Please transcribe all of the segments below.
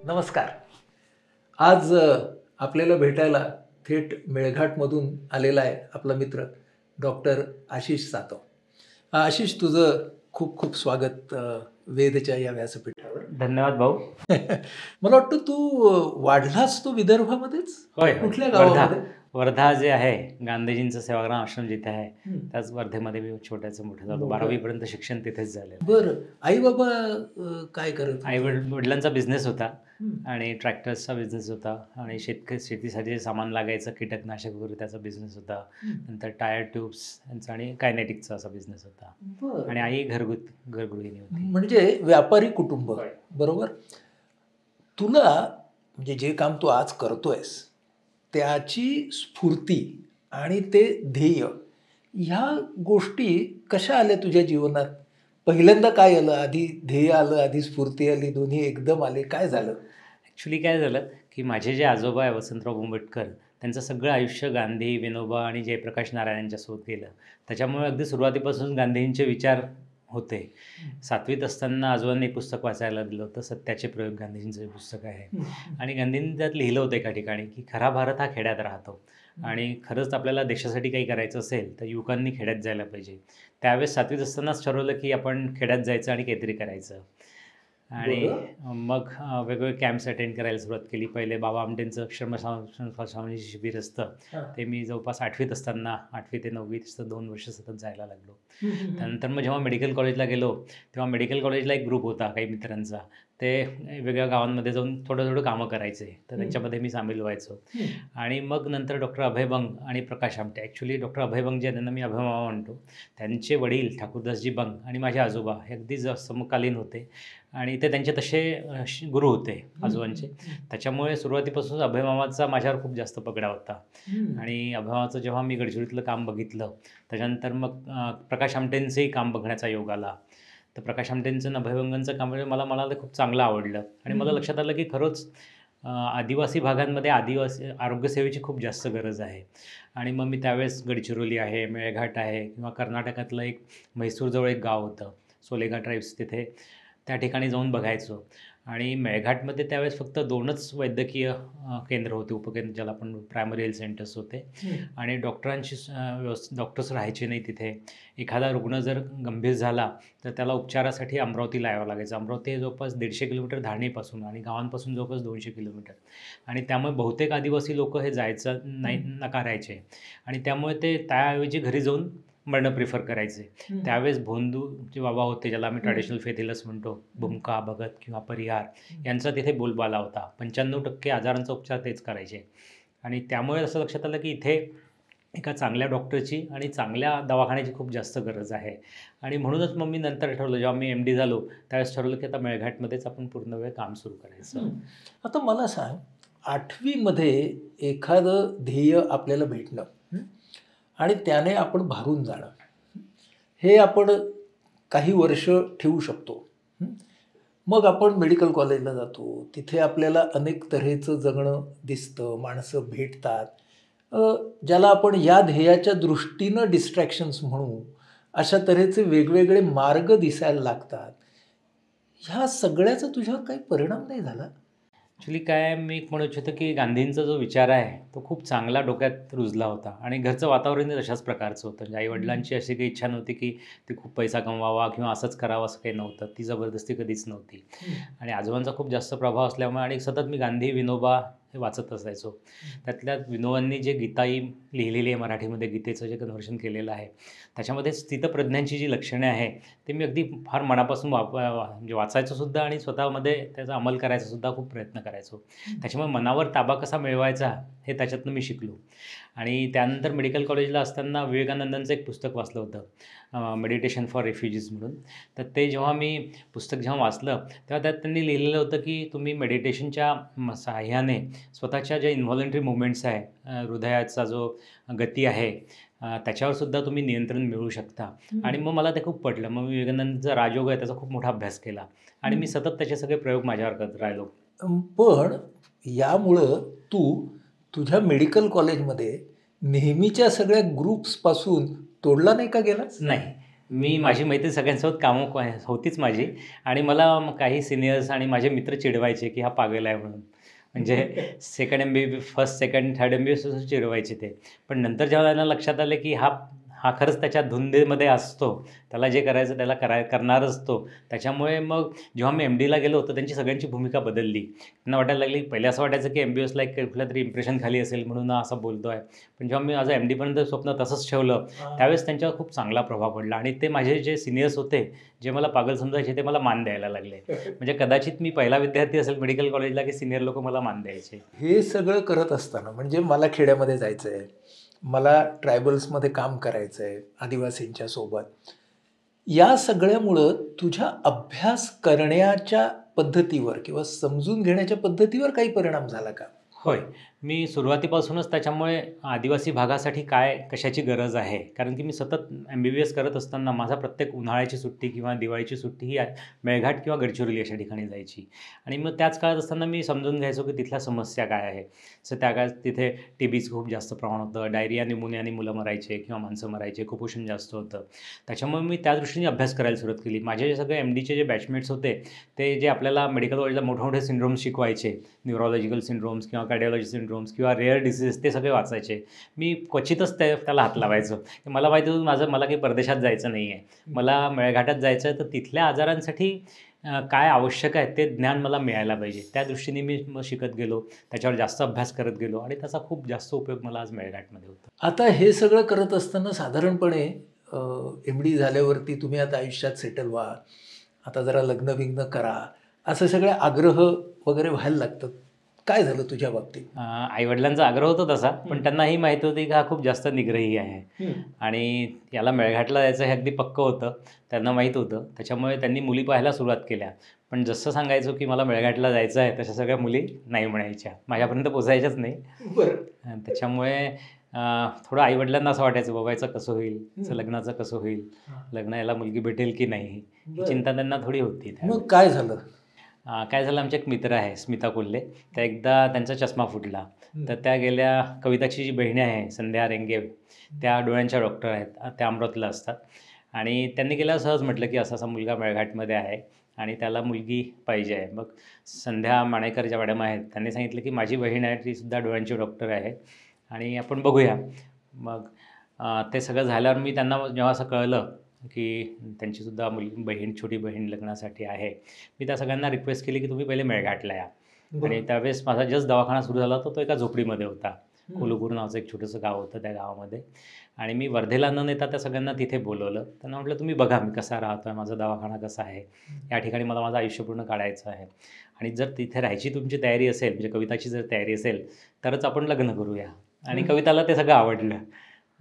नमस्कार. आज आपल्याला भेटायला थेट मेळघाटमधून आलेला आहे आपला मित्र डॉक्टर आशिष सातव. आशिष, तुझं खूप खूप स्वागत वेदच्या या व्यासपीठावर. धन्यवाद भाऊ. मला वाटतं तू वाढलास तो विदर्भामध्येच? होय, कुठल्या वर्धा. गावामध्ये? वर्धा जे आहे, गांधीजींचं सेवाग्राम आश्रम जिथे आहे, हं. त्याच वर्धेमध्ये मी छोट्याचं मोठं झालो. मोठं. 12वी पर्यंत शिक्षण तिथेच झालेलं. बरं. आई बाबा काय करत होते? वडिलांचा बिझनेस होता हं. आणि ट्रॅक्टर्सचा बिझनेस होता आणि शेतीसाठी जे सामान लागायचं, कीटकनाशक वगैरे त्याचा बिझनेस होता. हं. नंतर टायर ट्यूब्स यांचा आणि कायनेटिकचा असा बिझनेस होता. बरं. आणि आई घरगृहिणी होती. म्हणजे व्यापारी कुटुंब, होय. बरोबर. तुला म्हणजे जे काम तू आज करतोयस त्याची स्फूर्ती आणि ते ध्येय, ह्या गोष्टी कशा आल्या तुझ्या जीवनात? पहिल्यांदा काय आलं? आधी ध्येय आलं, आधी स्फूर्ती आली, दोन्ही एकदम आले, काय झालं? ॲक्च्युली काय झालं की माझे जे आजोबा आहे वसंतराव आंबेडकर, त्यांचं सगळं आयुष्य गांधी, विनोबा आणि जयप्रकाश नारायण यांच्यासोबत गेलं. त्याच्यामुळे अगदी सुरुवातीपासून गांधींचे विचार होते. 7वीत असताना आजोबांनी एक पुस्तक वाचायला दिलं होतं, सत्याचे प्रयोग गांधीजींचं पुस्तक आहे. आणि गांधींनी त्यात लिहिलं होतं एका ठिकाणी की खरा भारत हा खेड्यात राहतो आणि खरंच आपल्याला देशासाठी काही करायचं असेल तर युवकांनी खेड्यात जायला पाहिजे. त्यावेळेस 7वीत असतानाच ठरवलं की आपण खेड्यात जायचं आणि काहीतरी करायचं. आणि मग वेगवेगळे कॅम्प्स अटेंड करायला सुरुवात केली. पहिले बाबा आमटेंचं श्रमसावनी शिबिर असतं, ते मी जवळपास 8वीत असताना 8वी ते 9वी 2 वर्ष सतत जायला लागलो. त्यानंतर मग जेव्हा मेडिकल कॉलेजला गेलो तेव्हा मेडिकल कॉलेजला एक ग्रुप होता काही मित्रांचा. ते वेगवेगळ्या गावांमध्ये जाऊन थोडं कामं करायचे, तर त्यांच्यामध्ये मी सामील व्हायचो. आणि मग नंतर डॉक्टर अभय बंग आणि प्रकाश आमटे, ॲक्च्युली डॉक्टर अभय बंग जे आहे त्यांना मी अभयमामा म्हणतो, त्यांचे वडील ठाकूरदासजी बंग आणि माझे आजोबा हे अगदी समकालीन होते आणि ते त्यांचे तसे गुरु होते आजोबांचे. त्याच्यामुळे सुरुवातीपासूनच अभयमामाचा माझ्यावर खूप जास्त पगडा होता. आणि अभयमामाचं जेव्हा मी गडचिरोलीतलं काम बघितलं त्याच्यानंतर मग प्रकाश आमटेंचंही काम बघण्याचा योग आला. तर प्रकाश आमटेंचं आणि अभयबंगांचं काम मला ते खूप चांगलं आवडलं आणि मला लक्षात आलं की खरंच आदिवासी भागांमध्ये आदिवासी आरोग्यसेवेची खूप जास्त गरज आहे. आणि मग मी त्यावेळेस गडचिरोली आहे, मेळघाट आहे किंवा कर्नाटकातलं एक म्हैसूरजवळ एक गाव होतं सोलेगा ट्राईब्स, तिथे त्या ठिकाणी जाऊन बघायचो. आणि मेळघाटमध्ये त्यावेळेस फक्त 2च वैद्यकीय केंद्र होते, उपकेंद्र ज्याला आपण प्रायमरी हेल्थ सेंटर्स होते. आणि डॉक्टर्स राहायचे नाही तिथे. एखादा रुग्ण जर गंभीर झाला तर त्याला उपचारासाठी अमरावतीला यावं लागायचं. अमरावती हे जवळपास 150 किलोमीटर धारणीपासून आणि गावांपासून जवळपास 200 किलोमीटर. आणि त्यामुळे बहुतेक आदिवासी लोक हे जायचं नाही नकारायचे आणि त्यामुळे ते त्याऐवजी घरी जाऊन मरणं प्रिफर करायचे. त्यावेळेस भोंदू जे बाबा होते, ज्याला आम्ही ट्रॅडिशनल फेथ हिलर्स म्हणतो, भूमका, भगत किंवा परिहार, यांचा तिथे बोलबाला होता. 95% आजारांचा उपचार तेच करायचे. आणि त्यामुळे असं लक्षात आलं की इथे एका चांगल्या डॉक्टरची आणि चांगल्या दवाखान्याची खूप जास्त गरज आहे. आणि म्हणूनच मग मी नंतर ठरवलं, जेव्हा मी MD झालो त्यावेळेस ठरवलं की आता मेळघाटमध्येच आपण पूर्ण वेळ काम सुरू करायचं. आता मला सांग, 8वीमध्ये एखादं ध्येय आपल्याला भेटणं आणि त्याने आपण भारून जाणं, हे आपण काही वर्ष ठेवू शकतो. मग आपण मेडिकल कॉलेजला जातो, तिथे आपल्याला अनेक तऱ्हेचं जगणं दिसतं, माणसं भेटतात, ज्याला आपण या ध्येयाच्या दृष्टीनं डिस्ट्रॅक्शन्स म्हणू, अशा तऱ्हेचे वेगवेगळे मार्ग दिसायला लागतात. ह्या सगळ्याचा तुझ्यावर काही परिणाम नाही झाला? ॲक्च्युली काय मी म्हणू इच्छितो की गांधींचा जो विचार आहे तो खूप चांगला डोक्यात रुजला होता आणि घरचं वातावरणही तशाच प्रकारचं होतं. म्हणजे आईवडिलांची अशी काही इच्छा नव्हती की ते खूप पैसा कमवावा किंवा असंच करावं, असं काही नव्हतं. ती जबरदस्ती कधीच नव्हती. आणि आजोबांचा खूप जास्त प्रभाव असल्यामुळे आणि सतत मी गांधी, विनोबा हे वाचत असायचो. त्यातल्या विनोबांनी जे गीताई लिहिलेली आहे मराठीमध्ये, गीतेचं जे कन्व्हर्शन केलेलं आहे, त्याच्यामध्ये स्थितप्रज्ञांची जी लक्षणे आहे ते मी अगदी फार मनापासून म्हणजे वाचायचो सुद्धा आणि स्वतःमध्ये त्याचा अंमल करायचा सुद्धा खूप प्रयत्न करायचो. त्याच्यामुळे मनावर ताबा कसा मिळवायचा हे त्याच्यातनं मी शिकलो. आणि त्यानंतर मेडिकल कॉलेजला असताना विवेकानंदांचं एक पुस्तक वाचलं होतं, मेडिटेशन फॉर रेफ्युजीज म्हणून. तर ते जेव्हा मी पुस्तक वाचलं तेव्हा त्यात त्यांनी लिहिलेलं होतं की तुम्ही मेडिटेशनच्या सहाय्याने स्वतःच्या ज्या इन्व्हॉलंटरी मुवमेंट्स आहे, हृदयाचा जो गती आहे, त्याच्यावर सुद्धा तुम्ही नियंत्रण मिळवू शकता. आणि मग मला ते खूप पटलं. मग मी विवेकानंदचा राजयोग आहे त्याचा खूप मोठा अभ्यास केला आणि मी सतत त्याचे सगळे प्रयोग माझ्यावर करत राहिलो. पण यामुळं तू तुझ्या मेडिकल कॉलेजमध्ये नेहमीच्या सगळ्या ग्रुप्सपासून तोडला नाही का गेलास? नाही, मी माझी मैत्री सगळ्यांसोबत होतीच माझी. आणि मला काही सिनियर्स आणि माझे मित्र चिडवायचे की हा पागल आहे म्हणून. म्हणजे second MBB, first, second, third MBBS चिडवायचे ते. पण नंतर जेव्हा त्यांना लक्षात आलं की हा हा खरंच त्याच्या धुंदीमध्ये असतो, त्याला जे करायचं त्याला करणारच तो. त्याच्यामुळे मग जेव्हा मी MDला गेलो तर त्यांची सगळ्यांची भूमिका बदलली. त्यांना वाटायला लागली, पहिले असं वाटायचं की MBBSला एक कुठल्या तरी इम्प्रेशन खाली असेल म्हणून हा असं बोलतो आहे. पण जेव्हा मी माझं MDपर्यंत स्वप्न तसंच ठेवलं, त्यावेळेस त्यांच्यावर खूप चांगला प्रभाव पडला. आणि ते माझे जे सिनियर्स होते, जे मला पागल समजायचे, ते मला मान द्यायला लागले. म्हणजे कदाचित मी पहिला विद्यार्थी असेल मेडिकल कॉलेजला की सिनियर लोक मला मान द्यायचे. हे सगळं करत असताना म्हणजे मला खेड्यामध्ये जायचं आहे, मला ट्रायबल्समध्ये काम करायचं आहे आदिवासींच्या सोबत, या सगळ्यामुळं तुझ्या अभ्यास करण्याच्या पद्धतीवर किंवा समजून घेण्याच्या पद्धतीवर काही परिणाम झाला का? होय. मी सुरुवातीपासूनच त्याच्यामुळे आदिवासी भागासाठी काय कशाची गरज आहे, कारण की मी सतत MBBS करत असताना माझा प्रत्येक उन्हाळ्याची सुट्टी किंवा दिवाळीची सुट्टी ही मेळघाट किंवा गडचिरोली अशा ठिकाणी जायची. आणि मग त्याच काळात असताना मी समजून घ्यायचो की तिथल्या समस्या काय आहे. सो त्या काळात तिथे TBचं खूप जास्त प्रमाण होतं, डायरिया, निमोनियाने मुलं मरायचे किंवा माणसं मरायचे, कुपोषण जास्त होतं. त्याच्यामुळे मी त्या दृष्टीने अभ्यास करायला सुरुवात केली. माझे जे सगळे MDचे जे बॅचमेट्स होते, ते जे आपल्याला मेडिकल कॉलेजला मोठमोठे सिंड्रोम्स शिकवायचे, न्यूरोलॉजिकल सिंड्रोम्स किंवा कार्डिओलॉजी सिंड्रोम्स किंवा रेअर डिसीज, ते सगळे वाचायचे. मी क्वचितच त्याला हात लावायचो. मला माहिती होतं मला काही परदेशात जायचं नाही आहे, मला मेळघाटात जायचं आहे, तर तिथल्या आजारांसाठी काय आवश्यक आहे ते ज्ञान मला मिळायला पाहिजे. त्या दृष्टीने मी मग शिकत गेलो, त्याच्यावर जास्त अभ्यास करत गेलो आणि त्याचा खूप जास्त उपयोग मला आज मेळघाटमध्ये होतो. आता हे सगळं करत असताना साधारणपणे MD झाल्यावरती तुम्ही आता आयुष्यात सेटल व्हा, आता जरा लग्न बिग्न करा, असे सगळे आग्रह वगैरे व्हायला लागतात. काय झालं तुझ्या बाबतीत? आईवडिलांचा आग्रह होता तसा, पण त्यांनाही माहिती होती की हा खूप जास्त निग्रही आहे आणि याला मेळघाटला जायचं हे अगदी पक्कं होतं, त्यांना माहीत होतं. त्याच्यामुळे त्यांनी मुली पाहायला सुरुवात केल्या. पण जसं सांगायचो की मला मेळघाटला जायचं आहे, तशा सगळ्या मुली नाही म्हणायच्या, माझ्यापर्यंत पोचायच्याच नाही. बरं. त्याच्यामुळे थोडं आईवडिलांना असं वाटायचं, बाबा याचं कसं होईल, याचं लग्नाचं कसं होईल, लग्न याला मुलगी भेटेल की नाही, ही चिंता त्यांना थोडी होती. मग काय झालं? काय झालं, आमचे एक मित्र आहे स्मिता कोल्हे, त्या एकदा त्यांचा चष्मा फुटला, तर त्या गेल्या, कविताची जी बहिणी आहे संध्या रेंगे, त्या डोळ्यांच्या डॉक्टर आहेत, त्या अमरावतीला असतात. आणि त्यांनी गेल्या सहज म्हटलं की असा असा मुलगा मेळघाटमध्ये आहे आणि त्याला मुलगी पाहिजे आहे. मग संध्या माणेकर ज्या मॅडम आहेत, त्यांनी सांगितलं की माझी बहीण आहे, तीसुद्धा डोळ्यांची डॉक्टर आहे आणि आपण बघूया. मग ते सगळं झाल्यावर मी त्यांना जेव्हा असं कळलं की त्यांचीसुद्धा बहीण, छोटी बहीण लग्नासाठी आहे, मी त्या सगळ्यांना रिक्वेस्ट केली की तुम्ही पहिले मेळघाटला या. आणि त्यावेळेस माझा जस्ट दवाखाना सुरू झाला होता, तो एका झोपडीमध्ये होता. कोलुपूर नावाचं एक छोटंसं गाव होतं त्या गावामध्ये. आणि मी वर्धेला न नेता त्या सगळ्यांना तिथे बोलवलं. त्यांना म्हटलं तुम्ही बघा मी कसा राहतो आहे, माझा दवाखाना कसा आहे, या ठिकाणी मला माझं आयुष्य पूर्ण काढायचं आहे आणि जर तिथे राहायची तुमची तयारी असेल, म्हणजे कविताची जर तयारी असेल, तरच आपण लग्न करूया. आणि कविताला ते सगळं आवडलं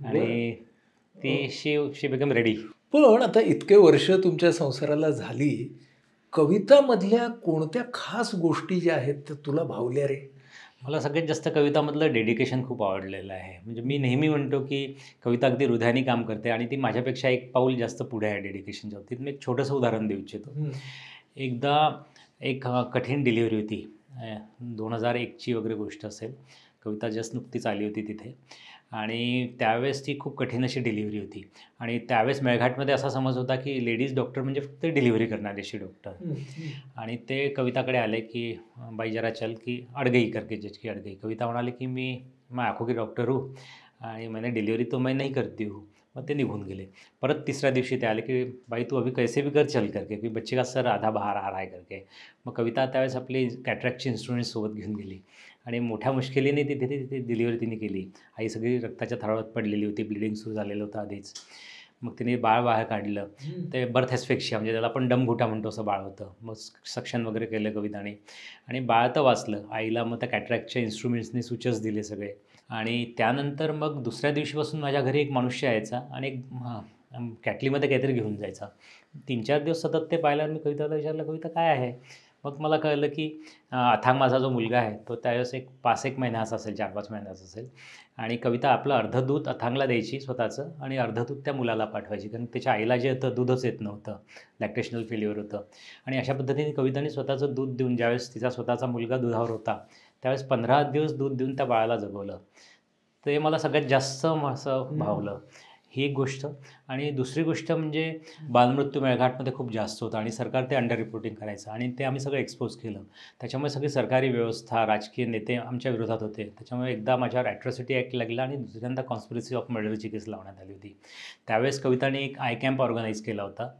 आणि ती शी बिकम रेडी. पण आता इतके वर्ष तुमच्या संसाराला झाली, कवितामधल्या कोणत्या खास गोष्टी ज्या आहेत त्या तुला भावल्या रे? मला सगळ्यात जास्त कवितामधलं डेडिकेशन खूप आवडलेलं आहे. म्हणजे मी नेहमी म्हणतो की कविता अगदी हृदयाने काम करते आणि ती माझ्यापेक्षा एक पाऊल जास्त पुढे आहे डेडिकेशनच्या बाबतीत. मी एक छोटंसं उदाहरण देऊ इच्छितो. एकदा एक कठीण डिलिव्हरी होती, 2001ची वगैरे गोष्ट असेल. कविता जस्ट नुकतीच आली होती तिथे आणि त्यावेळेस ती खूप कठीण अशी डिलिव्हरी होती. आणि त्यावेळेस मेळघाटमध्ये असा समज होता की लेडीज डॉक्टर म्हणजे फक्त डिलिव्हरी करणारी अशी डॉक्टर. आणि ते कविताकडे आले की बाई जरा चल की अडगई करके जिसकी अडगई. कविता म्हणाली की मैं आँखों की डॉक्टर हूँ आणि मैंने डिलिव्हरी तो मैं नहीं करती हूँ. मग ते निघून गेले. परत तिसऱ्या दिवशी ते आले की बाई तू अभी कैसे भी कर चल करके, की बच्चे का सर आधा बाहेर आ रहा है करके. मग कविता त्यावेळेस आपली कॅटरॅक्टची इन्स्ट्रुमेंट्स सोबत घेऊन गेली आणि मोठ्या मुश्किलीने तिथे डिलिव्हरी तिने केली. आई सगळी रक्ताच्या थारोळ्यात पडलेली होती, ब्लिडिंग सुरू झालेलं होतं आधीच. मग तिने बाळ बाहेर काढलं. ते बर्थ एस्फेक्शिया म्हणजे त्याला आपण डमघुटा म्हणतो असं बाळ होतं. मग सक्शन वगैरे केलं कविताने आणि बाळ तर वाचलं. आईला मग त्या कॅटरॅक्टच्या इन्स्ट्रुमेंट्सनी स्विचेस दिले सगळे. आणि त्यानंतर मग दुसऱ्या दिवशीपासून माझ्या घरी एक मनुष्य यायचा आणि एक कॅटलीमध्ये काहीतरी घेऊन जायचा. 3-4 दिवस सतत ते पाहिल्यावर मी कविताला विचारलं, कविता काय आहे? मग मला कळलं की अथांग माझा जो मुलगा आहे तो त्यावेळेस एक 5-1 महिन्याचा असेल, 4-5 महिन्याचा असेल. आणि कविता आपलं अर्धं दूध अथांगला द्यायची स्वतःचं आणि अर्धं दूध त्या मुलाला पाठवायची, कारण त्याच्या आईला जे होतं दूधच येत नव्हतं, लॅक्टेशनल फेल्युअर होतं. आणि अशा पद्धतीने कविताने स्वतःचं दूध देऊन, ज्यावेळेस तिचा स्वतःचा मुलगा दुधावर होता त्यावेळेस 15 दिवस दूध देऊन त्या बाळाला जगवलं. ते मला सगळ्यात जास्त असं भावलं ही एक गोष्ट. आणि दुसरी गोष्ट म्हणजे बालमृत्यू मेळघाटमध्ये खूप जास्त होता आणि सरकार ते अंडर रिपोर्टिंग करायचं आणि ते आम्ही सगळं एक्सपोज केलं. त्याच्यामुळे सगळी सरकारी व्यवस्था, राजकीय नेते आमच्या विरोधात होते. त्याच्यामुळे एकदा माझ्यावर ॲट्रॉसिटी ॲक्ट लागला आणि दुसऱ्यांदा कॉन्स्पिरसी ऑफ मर्डरची केस लावण्यात आली होती. त्यावेळेस कविताने एक आय कॅम्प ऑर्गनाईज केला होता.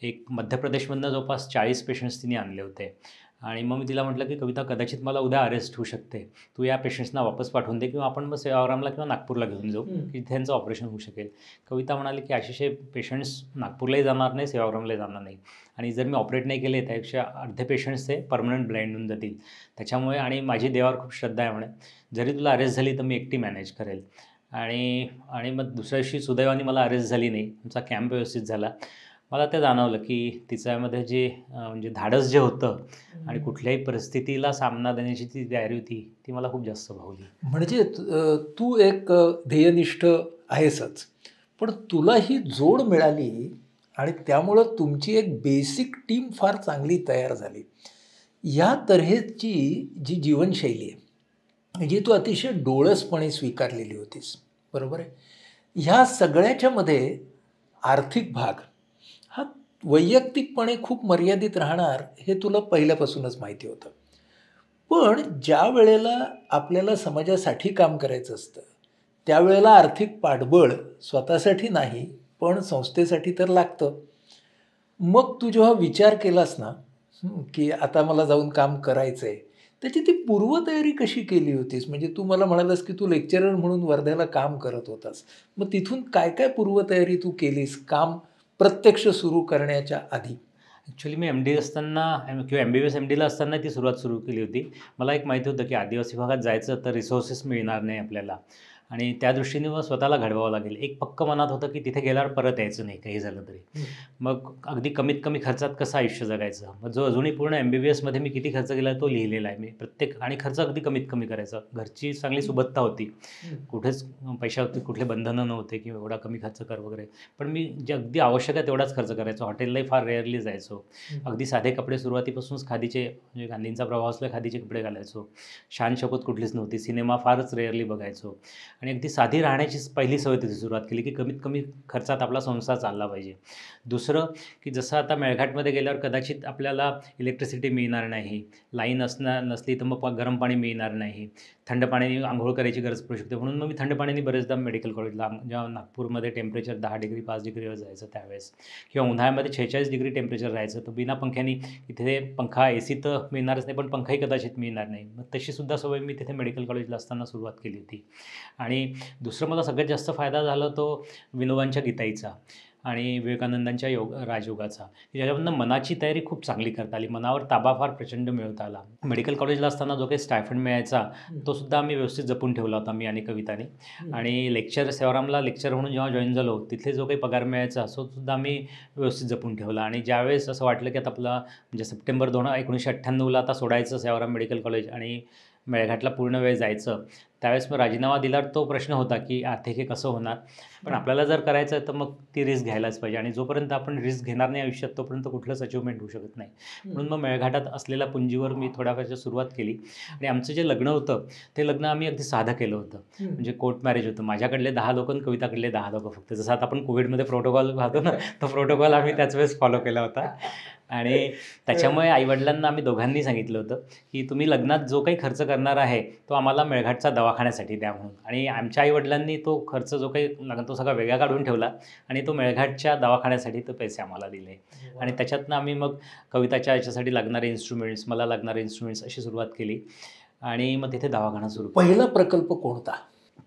एक मध्य प्रदेशमधनं जवळपास 40 पेशंट्स तिने आणले होते आणि मग मी तिला म्हटलं की कविता, कदाचित मला उद्या अरेस्ट होऊ शकते, तू या पेशंट्सना वापस पाठवून दे किंवा आपण मग सेवाग्रामला किंवा नागपूरला घेऊन जाऊ की त्यांचं ऑपरेशन होऊ शकेल. कविता म्हणाली की आशिष, पेशंट्स नागपूरलाही जाणार नाही, सेवाग्रामलाही जाणार नाही आणि जर मी ऑपरेट नाही केले त्यापेक्षा अर्धे पेशंट्स ते परमनंट ब्लाइंड होऊन जातील. त्याच्यामुळे आणि माझी देवावर खूप श्रद्धा आहे म्हणे, जरी तुला अरेस्ट झाली तर मी एकटी मॅनेज करेल. आणि आणि मग दुसऱ्या दिवशी सुदैवाने मला अरेस्ट झाली नाही, आमचा कॅम्प व्यवस्थित झाला. मला ते जाणवलं की तिच्यामध्ये जे म्हणजे धाडस जे होतं आणि कुठल्याही परिस्थितीला सामना देण्याची ती तयारी होती, ती मला खूप जास्त भावली. म्हणजे तू एक ध्येयनिष्ठ आहेसच, पण तुला ही जोड मिळाली आणि त्यामुळं तुमची एक बेसिक टीम फार चांगली तयार झाली. या तऱ्हेची जी जीवनशैली आहे, जी तू अतिशय डोळसपणे स्वीकारलेली होतीस, बरोबर आहे. ह्या सगळ्याच्यामध्ये आर्थिक भाग हा वैयक्तिकपणे खूप मर्यादित राहणार हे तुला पहिल्यापासूनच माहिती होतं. पण ज्या वेळेला आपल्याला समाजासाठी काम करायचं असतं, त्यावेळेला आर्थिक पाठबळ स्वतःसाठी नाही पण संस्थेसाठी तर लागतं. मग तू जेव्हा विचार केलास ना की आता मला जाऊन काम करायचं आहे, त्याची ती पूर्वतयारी कशी केली होतीस? म्हणजे तू मला म्हणालास की तू लेक्चरर म्हणून वर्ध्याला काम करत होतास. मग तिथून काय काय पूर्वतयारी तू केलीस काम प्रत्यक्ष सुरू करण्याच्या आधी? ॲक्च्युली मी एम डी असताना किंवा MBBS MDला असताना ती सुरू केली होती. मला एक माहिती होतं की आदिवासी भागात जायचं तर रिसोर्सेस मिळणार नाही आपल्याला आणि त्या दृष्टीने मग स्वतःला घडवावं लागेल. एक पक्क मनात होतं की तिथे गेल्यावर परत यायचं नाही काही झालं तरी. मग अगदी कमीत कमी खर्चात कसं आयुष्य जगायचं. मग जो अजूनही पूर्ण MBBSमध्ये मी किती खर्च केला तो लिहिलेला आहे मी प्रत्येक, आणि खर्च अगदी कमीत कमी करायचा. घरची चांगली सुबत्ता होती, कुठेच पैशावरती कुठले बंधनं नव्हते की एवढा कमी खर्च कर वगैरे. पण मी जे अगदी आवश्यक आहे तेवढाच खर्च करायचो. हॉटेललाही फार रेअरली जायचो. अगदी साधे कपडे सुरुवातीपासूनच खादीचे, म्हणजे गांधींचा प्रभाव असल्यास खादीचे कपडे घालायचो. शान शौकत कुठलीच नव्हती. सिनेमा फारच रेअरली बघायचो आणि अगदी साधी राहण्याची पहिली सवय तिथे सुरुवात केली की कमीत कमी खर्चात आपला संसार चालला पाहिजे. दुसरं की जसं आता मेळघाटमध्ये गेल्यावर कदाचित आपल्याला इलेक्ट्रिसिटी मिळणार नाही, लाईन नसली तर मग गरम पाणी मिळणार नाही, थंड पाण्याने आंघोळ करायची गरज पडू शकते. म्हणून मग मी थंड पाण्याने बरेचदा मेडिकल कॉलेजला, जेव्हा नागपूरमध्ये टेम्परेचर 10 डिग्री 5 डिग्रीवर जायचं त्यावेळेस, किंवा उन्हाळ्यामध्ये 46 डिग्री टेम्परेचर राहायचं, तर बिना पंख्याने तिथे पंखा AC तर मिळणारच नाही पण पंखाही कदाचित मिळणार नाही. मग तशीसुद्धा सवय मी तिथे मेडिकल कॉलेजला असताना सुरुवात केली होती. आणि दुसरं मला सगळ्यात जास्त फायदा झाला तो विनोबांच्या गीताईचा आणि विवेकानंदांच्या राजयोगाचा, ज्याच्यामधनं मनाची तयारी खूप चांगली करता आली. मनावर ताबा फार प्रचंड मिळवता आला. मेडिकल कॉलेजला असताना जो काही स्टायफंड मिळायचा तो सुद्धा आम्ही व्यवस्थित जपून ठेवला होता, मी आणि कविताने. आणि सेवाग्रामला लेक्चर म्हणून जेव्हा जॉईन झालो तिथे जो काही पगार मिळायचा तो सुद्धा आम्ही व्यवस्थित जपून ठेवला. आणि ज्यावेळेस असं वाटलं की आता आपला म्हणजे सप्टेंबर 1998ला आता सोडायचं सेवाग्राम मेडिकल कॉलेज आणि मेळघाटला पूर्ण वेळ जायचं, त्यावेळेस मग राजीनामा दिल्यावर तो प्रश्न होता की आर्थिक हे कसं होणार. पण आपल्याला जर करायचं आहे तर मग ती रिस्क घ्यायलाच पाहिजे आणि जोपर्यंत आपण रिस्क घेणार नाही आयुष्यात तोपर्यंत कुठलंच अचिव्हमेंट होऊ शकत नाही. म्हणून मग मेळघाटात असलेल्या पुंजीवर मी थोड्याफारची सुरुवात केली. आणि आमचं जे लग्न होतं ते लग्न आम्ही अगदी साधं केलं होतं. म्हणजे कोर्ट मॅरेज होतं. माझ्याकडले 10 लोक आणि कविताकडले 10 लोक फक्त. जसं आता आपण कोविडमध्ये प्रोटोकॉल पाहतो ना, तो प्रोटोकॉल आम्ही त्याच वेळेस फॉलो केला होता. आणि त्याच्यामुळे आईवडिलांना आम्ही दोघांनी सांगितलं होतं की तुम्ही लग्नात जो काही खर्च करणार आहे तो आम्हाला मेळघाटचा दवाखान्यासाठी द्या म्हणून. आणि आमच्या आईवडिलांनी तो खर्च जो काही लागला तो सगळा वेगळा काढून ठेवला आणि तो मेळघाटच्या दवाखान्यासाठी तो पैसे आम्हाला दिले. आणि त्याच्यातनं आम्ही मग कविताच्या याच्यासाठी लागणारे इन्स्ट्रुमेंट्स, मला लागणारे इन्स्ट्रुमेंट्स अशी सुरुवात केली आणि मग तिथे दवाखाना सुरू केला. पहिला प्रकल्प कोणता?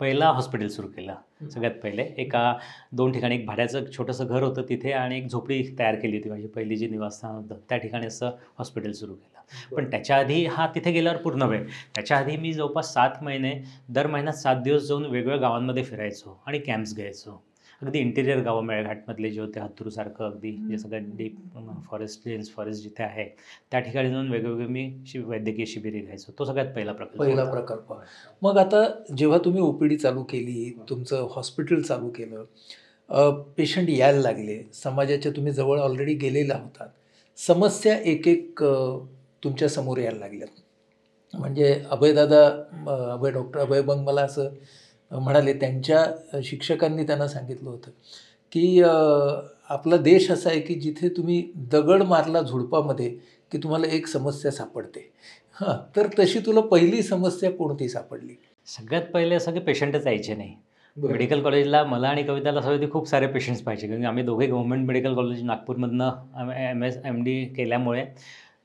पहिला हॉस्पिटल सुरू केलं सगळ्यात पहिले. एका 2 ठिकाणी, एक भाड्याचं छोटंसं घर होतं तिथे आणि एक झोपडी तयार केली होती, माझी पहिली जी निवासस्थान होतं त्या ठिकाणी असं हॉस्पिटल सुरू केलं. पण त्याच्या आधी त्याथे गेल्यावर पूर्ण वेळ, त्याच्या आधी मी जवळपास 7 महिने दर महिन्यात 7 दिवस जाऊन वेगवेगळ्या गावांमध्ये फिरायचो आणि कॅम्प्स घ्यायचो. अगदी इंटिरियर गावं मेळघाटमधले जे होते, हत्तूरसारखं अगदी जे सगळं डीप डेन्स फॉरेस्ट जिथे आहे त्या ठिकाणी जाऊन वेगवेगळे मी वैद्यकीय शिबिरे घ्यायचो. तो सगळ्यात पहिला प्रकल्प. मग आता जेव्हा तुम्ही OPD चालू केली, तुमचं हॉस्पिटल चालू केलं, पेशंट यायला लागले, समाजाच्या तुम्ही जवळ ऑलरेडी गेलेला होतात, समस्या एक एक तुमच्या समोर यायला लागल्यात. म्हणजे डॉक्टर अभय बंग मला असं म्हणाले, त्यांच्या शिक्षकांनी त्यांना सांगितलं होतं की आपला देश असा आहे की जिथे तुम्ही दगड मारला झुडपामध्ये की तुम्हाला एक समस्या सापडते. हां, तर तशी तुला पहिली समस्या कोणती सापडली? सगळ्यात पहिले असं की पेशंटच यायचे नाही. बरं. मेडिकल कॉलेजला मला आणि कविताला असं होतं की खूप सारे पेशंट्स पाहिजे, कारण की आम्ही दोघे गव्हर्नमेंट मेडिकल कॉलेज नागपूरमधनं एम.डी केल्यामुळे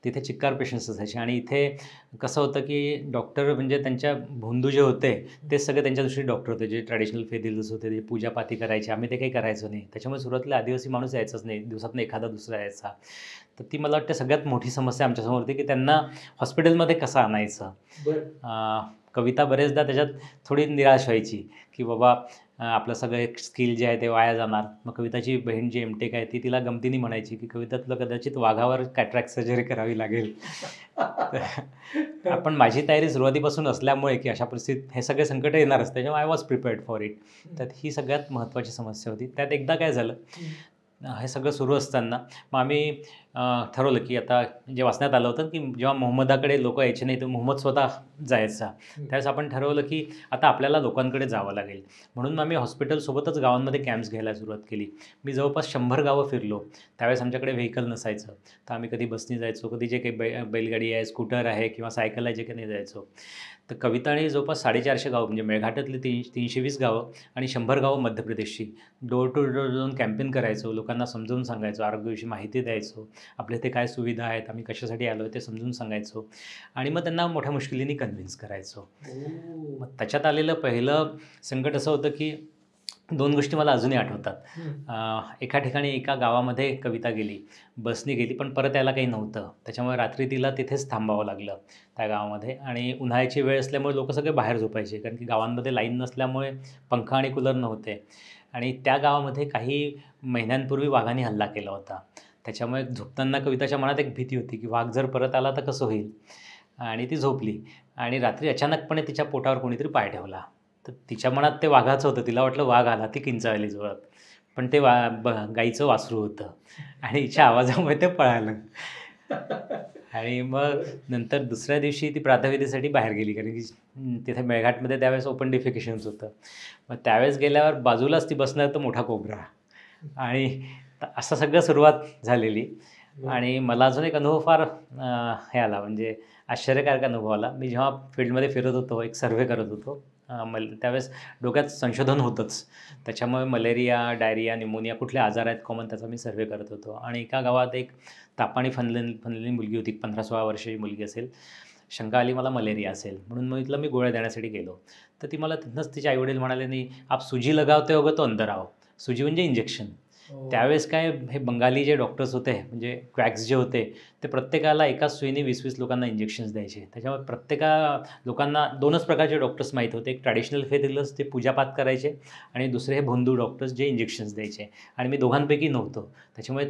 तिथे चिक्कार पेशंट्स असायचे. आणि इथे कसं होतं की डॉक्टर म्हणजे त्यांच्या भोंदू जे होते तेच सगळे त्यांच्या दृष्टीने डॉक्टर होते, जे ट्रॅडिशनल फेथ हिलर्स होते, जे पूजापाती करायचे. आम्ही ते काही करायचो नाही. त्याच्यामुळे सुरुवातीला आदिवासी माणूस यायचाच नाही, दिवसातून एखादा दुसरा यायचा. तर ती मला वाटते सगळ्यात मोठी समस्या आमच्यासमोर होती की त्यांना हॉस्पिटलमध्ये कसं आणायचं. कविता बरेचदा त्याच्यात थोडी निराश व्हायची की बाबा आपलं सगळं एक स्किल जे आहे ते वाया जाणार. मग कविताची बहीण जी एमटेक आहे ती तिला गमतीने म्हणायची की कविता तुला कदाचित वाघावर कॅटरॅक्ट सर्जरी करावी लागेल. पण माझी तयारी सुरुवातीपासून असल्यामुळे की अशा परिस्थितीत हे सगळे संकट येणारच, त्याच्यामुळे I was prepared for it. तर ही सगळ्यात महत्त्वाची समस्या होती. त्यात एकदा काय झालं, हे सगळं सुरू असताना मग आम्ही ठरवलं की आता जे वाचण्यात आलं होतं की जेव्हा मोहम्मदाकडे लोक यायचे नाही तर मोहम्मद स्वतः जायचा. त्यावेळेस आपण ठरवलं की आता आपल्याला लोकांकडे जावं लागेल. म्हणून मग आम्ही हॉस्पिटलसोबतच गावांमध्ये कॅम्प्स घ्यायला सुरुवात केली. मी जवळपास 100 गावं फिरलो. त्यावेळेस आमच्याकडे व्हेकल नसायचं, तर आम्ही कधी बसनी जायचो, कधी जे काही बैलगाडी आहे, स्कूटर आहे किंवा सायकल आहे, जे काही नाही जायचो. तर कविताने जवळपास 450 गावं म्हणजे मेळघाटातली 320 गावं आणि 100 गावं मध्य प्रदेशची डोर टू डोर जाऊन कॅम्पेन करायचो. लोकांना समजावून सांगायचो, आरोग्याविषयी माहिती द्यायचो, आपल्या इथे काय सुविधा आहेत, आम्ही कशासाठी आलो आहे ते समजून सांगायचो. आणि मग त्यांना मोठ्या मुश्किलीने कन्व्हिन्स करायचो. मग त्याच्यात आलेलं पहिलं संकट असं होतं की 2 गोष्टी मला अजूनही आठवतात. एका ठिकाणी एका गावामध्ये कविता गेली, बसने गेली, पण परत यायला काही नव्हतं. त्याच्यामुळे रात्री तिला तिथेच थांबावं लागलं त्या गावामध्ये. आणि उन्हाळ्याची वेळ असल्यामुळे लोक सगळे बाहेर झोपायचे, कारण की गावांमध्ये लाईन नसल्यामुळे पंखा आणि कूलर नव्हते. आणि त्या गावामध्ये काही महिन्यांपूर्वी वाघाने हल्ला केला होता. त्याच्यामुळे झोपताना कविताच्या मनात एक भीती होती की वाघ जर परत आला तर कसं होईल. आणि ती झोपली आणि रात्री अचानकपणे तिच्या पोटावर कोणीतरी पाय ठेवला. तर तिच्या मनात ते वाघाचं होतं, तिला वाटलं वाघ आला, ती किंचाळली जोरात. पण ते गाईचं वासरू होतं आणि हिच्या आवाजामुळे ते पळालं. आणि मग नंतर दुसऱ्या दिवशी ती प्रातःविधीसाठी बाहेर गेली, कारण की तिथे मेळघाटमध्ये त्यावेळेस ओपन डिफिकेशन्स होतं. मग त्यावेळेस गेल्यावर बाजूलाच ती बसणार तर मोठा कोबरा. आणि असं सगळं सुरुवात झालेली. आणि मला अजून एक अनुभव फार हे आला, म्हणजे आश्चर्यकारक अनुभव आला. मी जेव्हा फील्डमध्ये फिरत होतो, एक सर्व्हे करत होतो, त्यावेळेस डोक्यात संशोधन होतंच. त्याच्यामुळे मलेरिया, डायरिया, न्यूमोनिया कुठले आजार आहेत कॉमन, त्याचा मी सर्व्हे करत होतो. आणि एका गावात एक तापाने फनलेली मुलगी होती, 15-16 वर्षाची मुलगी असेल. शंका आली मला मलेरिया असेल, म्हणून मग इथलं मी गोळ्या देण्यासाठी गेलो. तर ती मला तिथनंच तिचे आईवडील म्हणाले, नाही आप सुजी लगावते होगे तो अंदर आओ. सुजी म्हणजे इंजेक्शन. त्यावेळेस काय हे बंगाली जे डॉक्टर्स होते, म्हणजे क्वॅक्स जे होते, ते प्रत्येकाला एकाच सुईने 20-20 लोकांना इंजेक्शन्स द्यायचे. त्याच्यामुळे लोकांना 2च प्रकारचे डॉक्टर्स माहीत होते. एक ट्रॅडिशनल फेथ हिलर्स, ते पूजापाठ करायचे, आणि दुसरे हे भोंदू डॉक्टर्स, जे इंजेक्शन्स द्यायचे. आणि मी दोघांपैकी नव्हतो. त्याच्यामुळे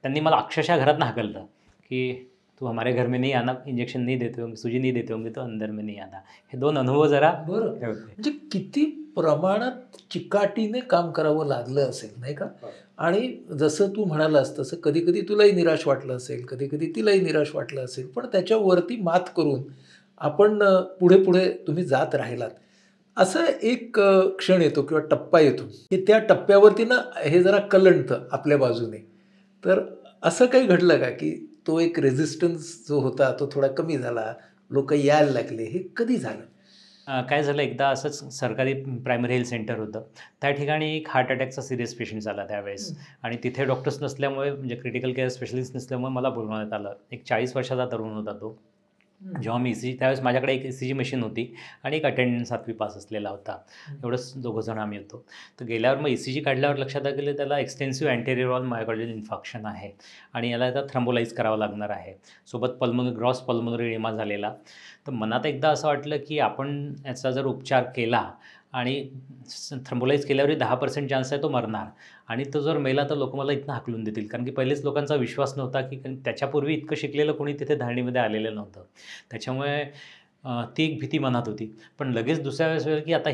त्यांनी मला अक्षरशः घरातून हाकललं की तू हमारे घर में नहीं आना, इंजेक्शन नहीं देते होंगे, सुजी नहीं देते होंगे तो अंदर में नहीं आना. हे 2 अनुभव जरा बरं. हे होते. म्हणजे किती प्रमाणात चिकाटीने काम करावं लागलं असेल, नाही का? आणि जसं तू म्हणालास तसं कधी-कधी तुलाही निराश वाटलं असेल, कधी-कधी तिलाही निराश वाटलं असेल, पण त्याच्यावरती मात करून आपण पुढे-पुढे तुम्ही जात राहिलात. असा एक क्षण येतो किंवा टप्पा येतो, की त्या टप्प्यावरती ना हे जरा कलंडतं आपल्या बाजूने. तर असं काही घडलं का, की तो एक रेझिस्टन्स जो होता तो थोडा कमी झाला, लोकं यायला लागले, हे कधी झालं? काय झालं, एकदा असंच सरकारी प्रायमरी हेल्थ सेंटर होतं. त्या ठिकाणी एक हार्ट अटॅकचा सिरियस पेशंट झाला त्यावेळेस. आणि तिथे डॉक्टर्स नसल्यामुळे, म्हणजे क्रिटिकल केअर स्पेशलिस्ट नसल्यामुळे मला बोलवण्यात आलं. एक 40 वर्षाचा तरुण होता तो. जेव्हा मी त्यावेळेस माझ्याकडे एक ECG मशीन होती आणि एक अटेंडन्स 7वी पास असलेला होता. एवढंच दोघंजण आम्ही होतो. तर गेल्यावर मग ECG काढल्यावर लक्षात आलं की त्याला extensive anterior wall myocardial infarction आहे आणि याला आता थ्रम्बोलाईज करावं लागणार आहे. सोबत ग्रॉस पल्मोनरी एडिमा झालेला. तर मनात एकदा असं वाटलं की आपण याचा जर उपचार केला आणि थ्रम्बोलाईज केल्यावरही 10% चान्स आहे तो मरणार, आणि तो जर मेला तर लोक मला इथनं हाकलून देतील, कारण की पहिलेच लोकांचा विश्वास नव्हता, की त्याच्यापूर्वी इतकं शिकलेलं कोणी तिथे धारणीमध्ये आलेलं नव्हतं. त्याच्यामुळे ती एक भीती मनात होती. पण लगेच दुसऱ्या वेळेस वेळ की आता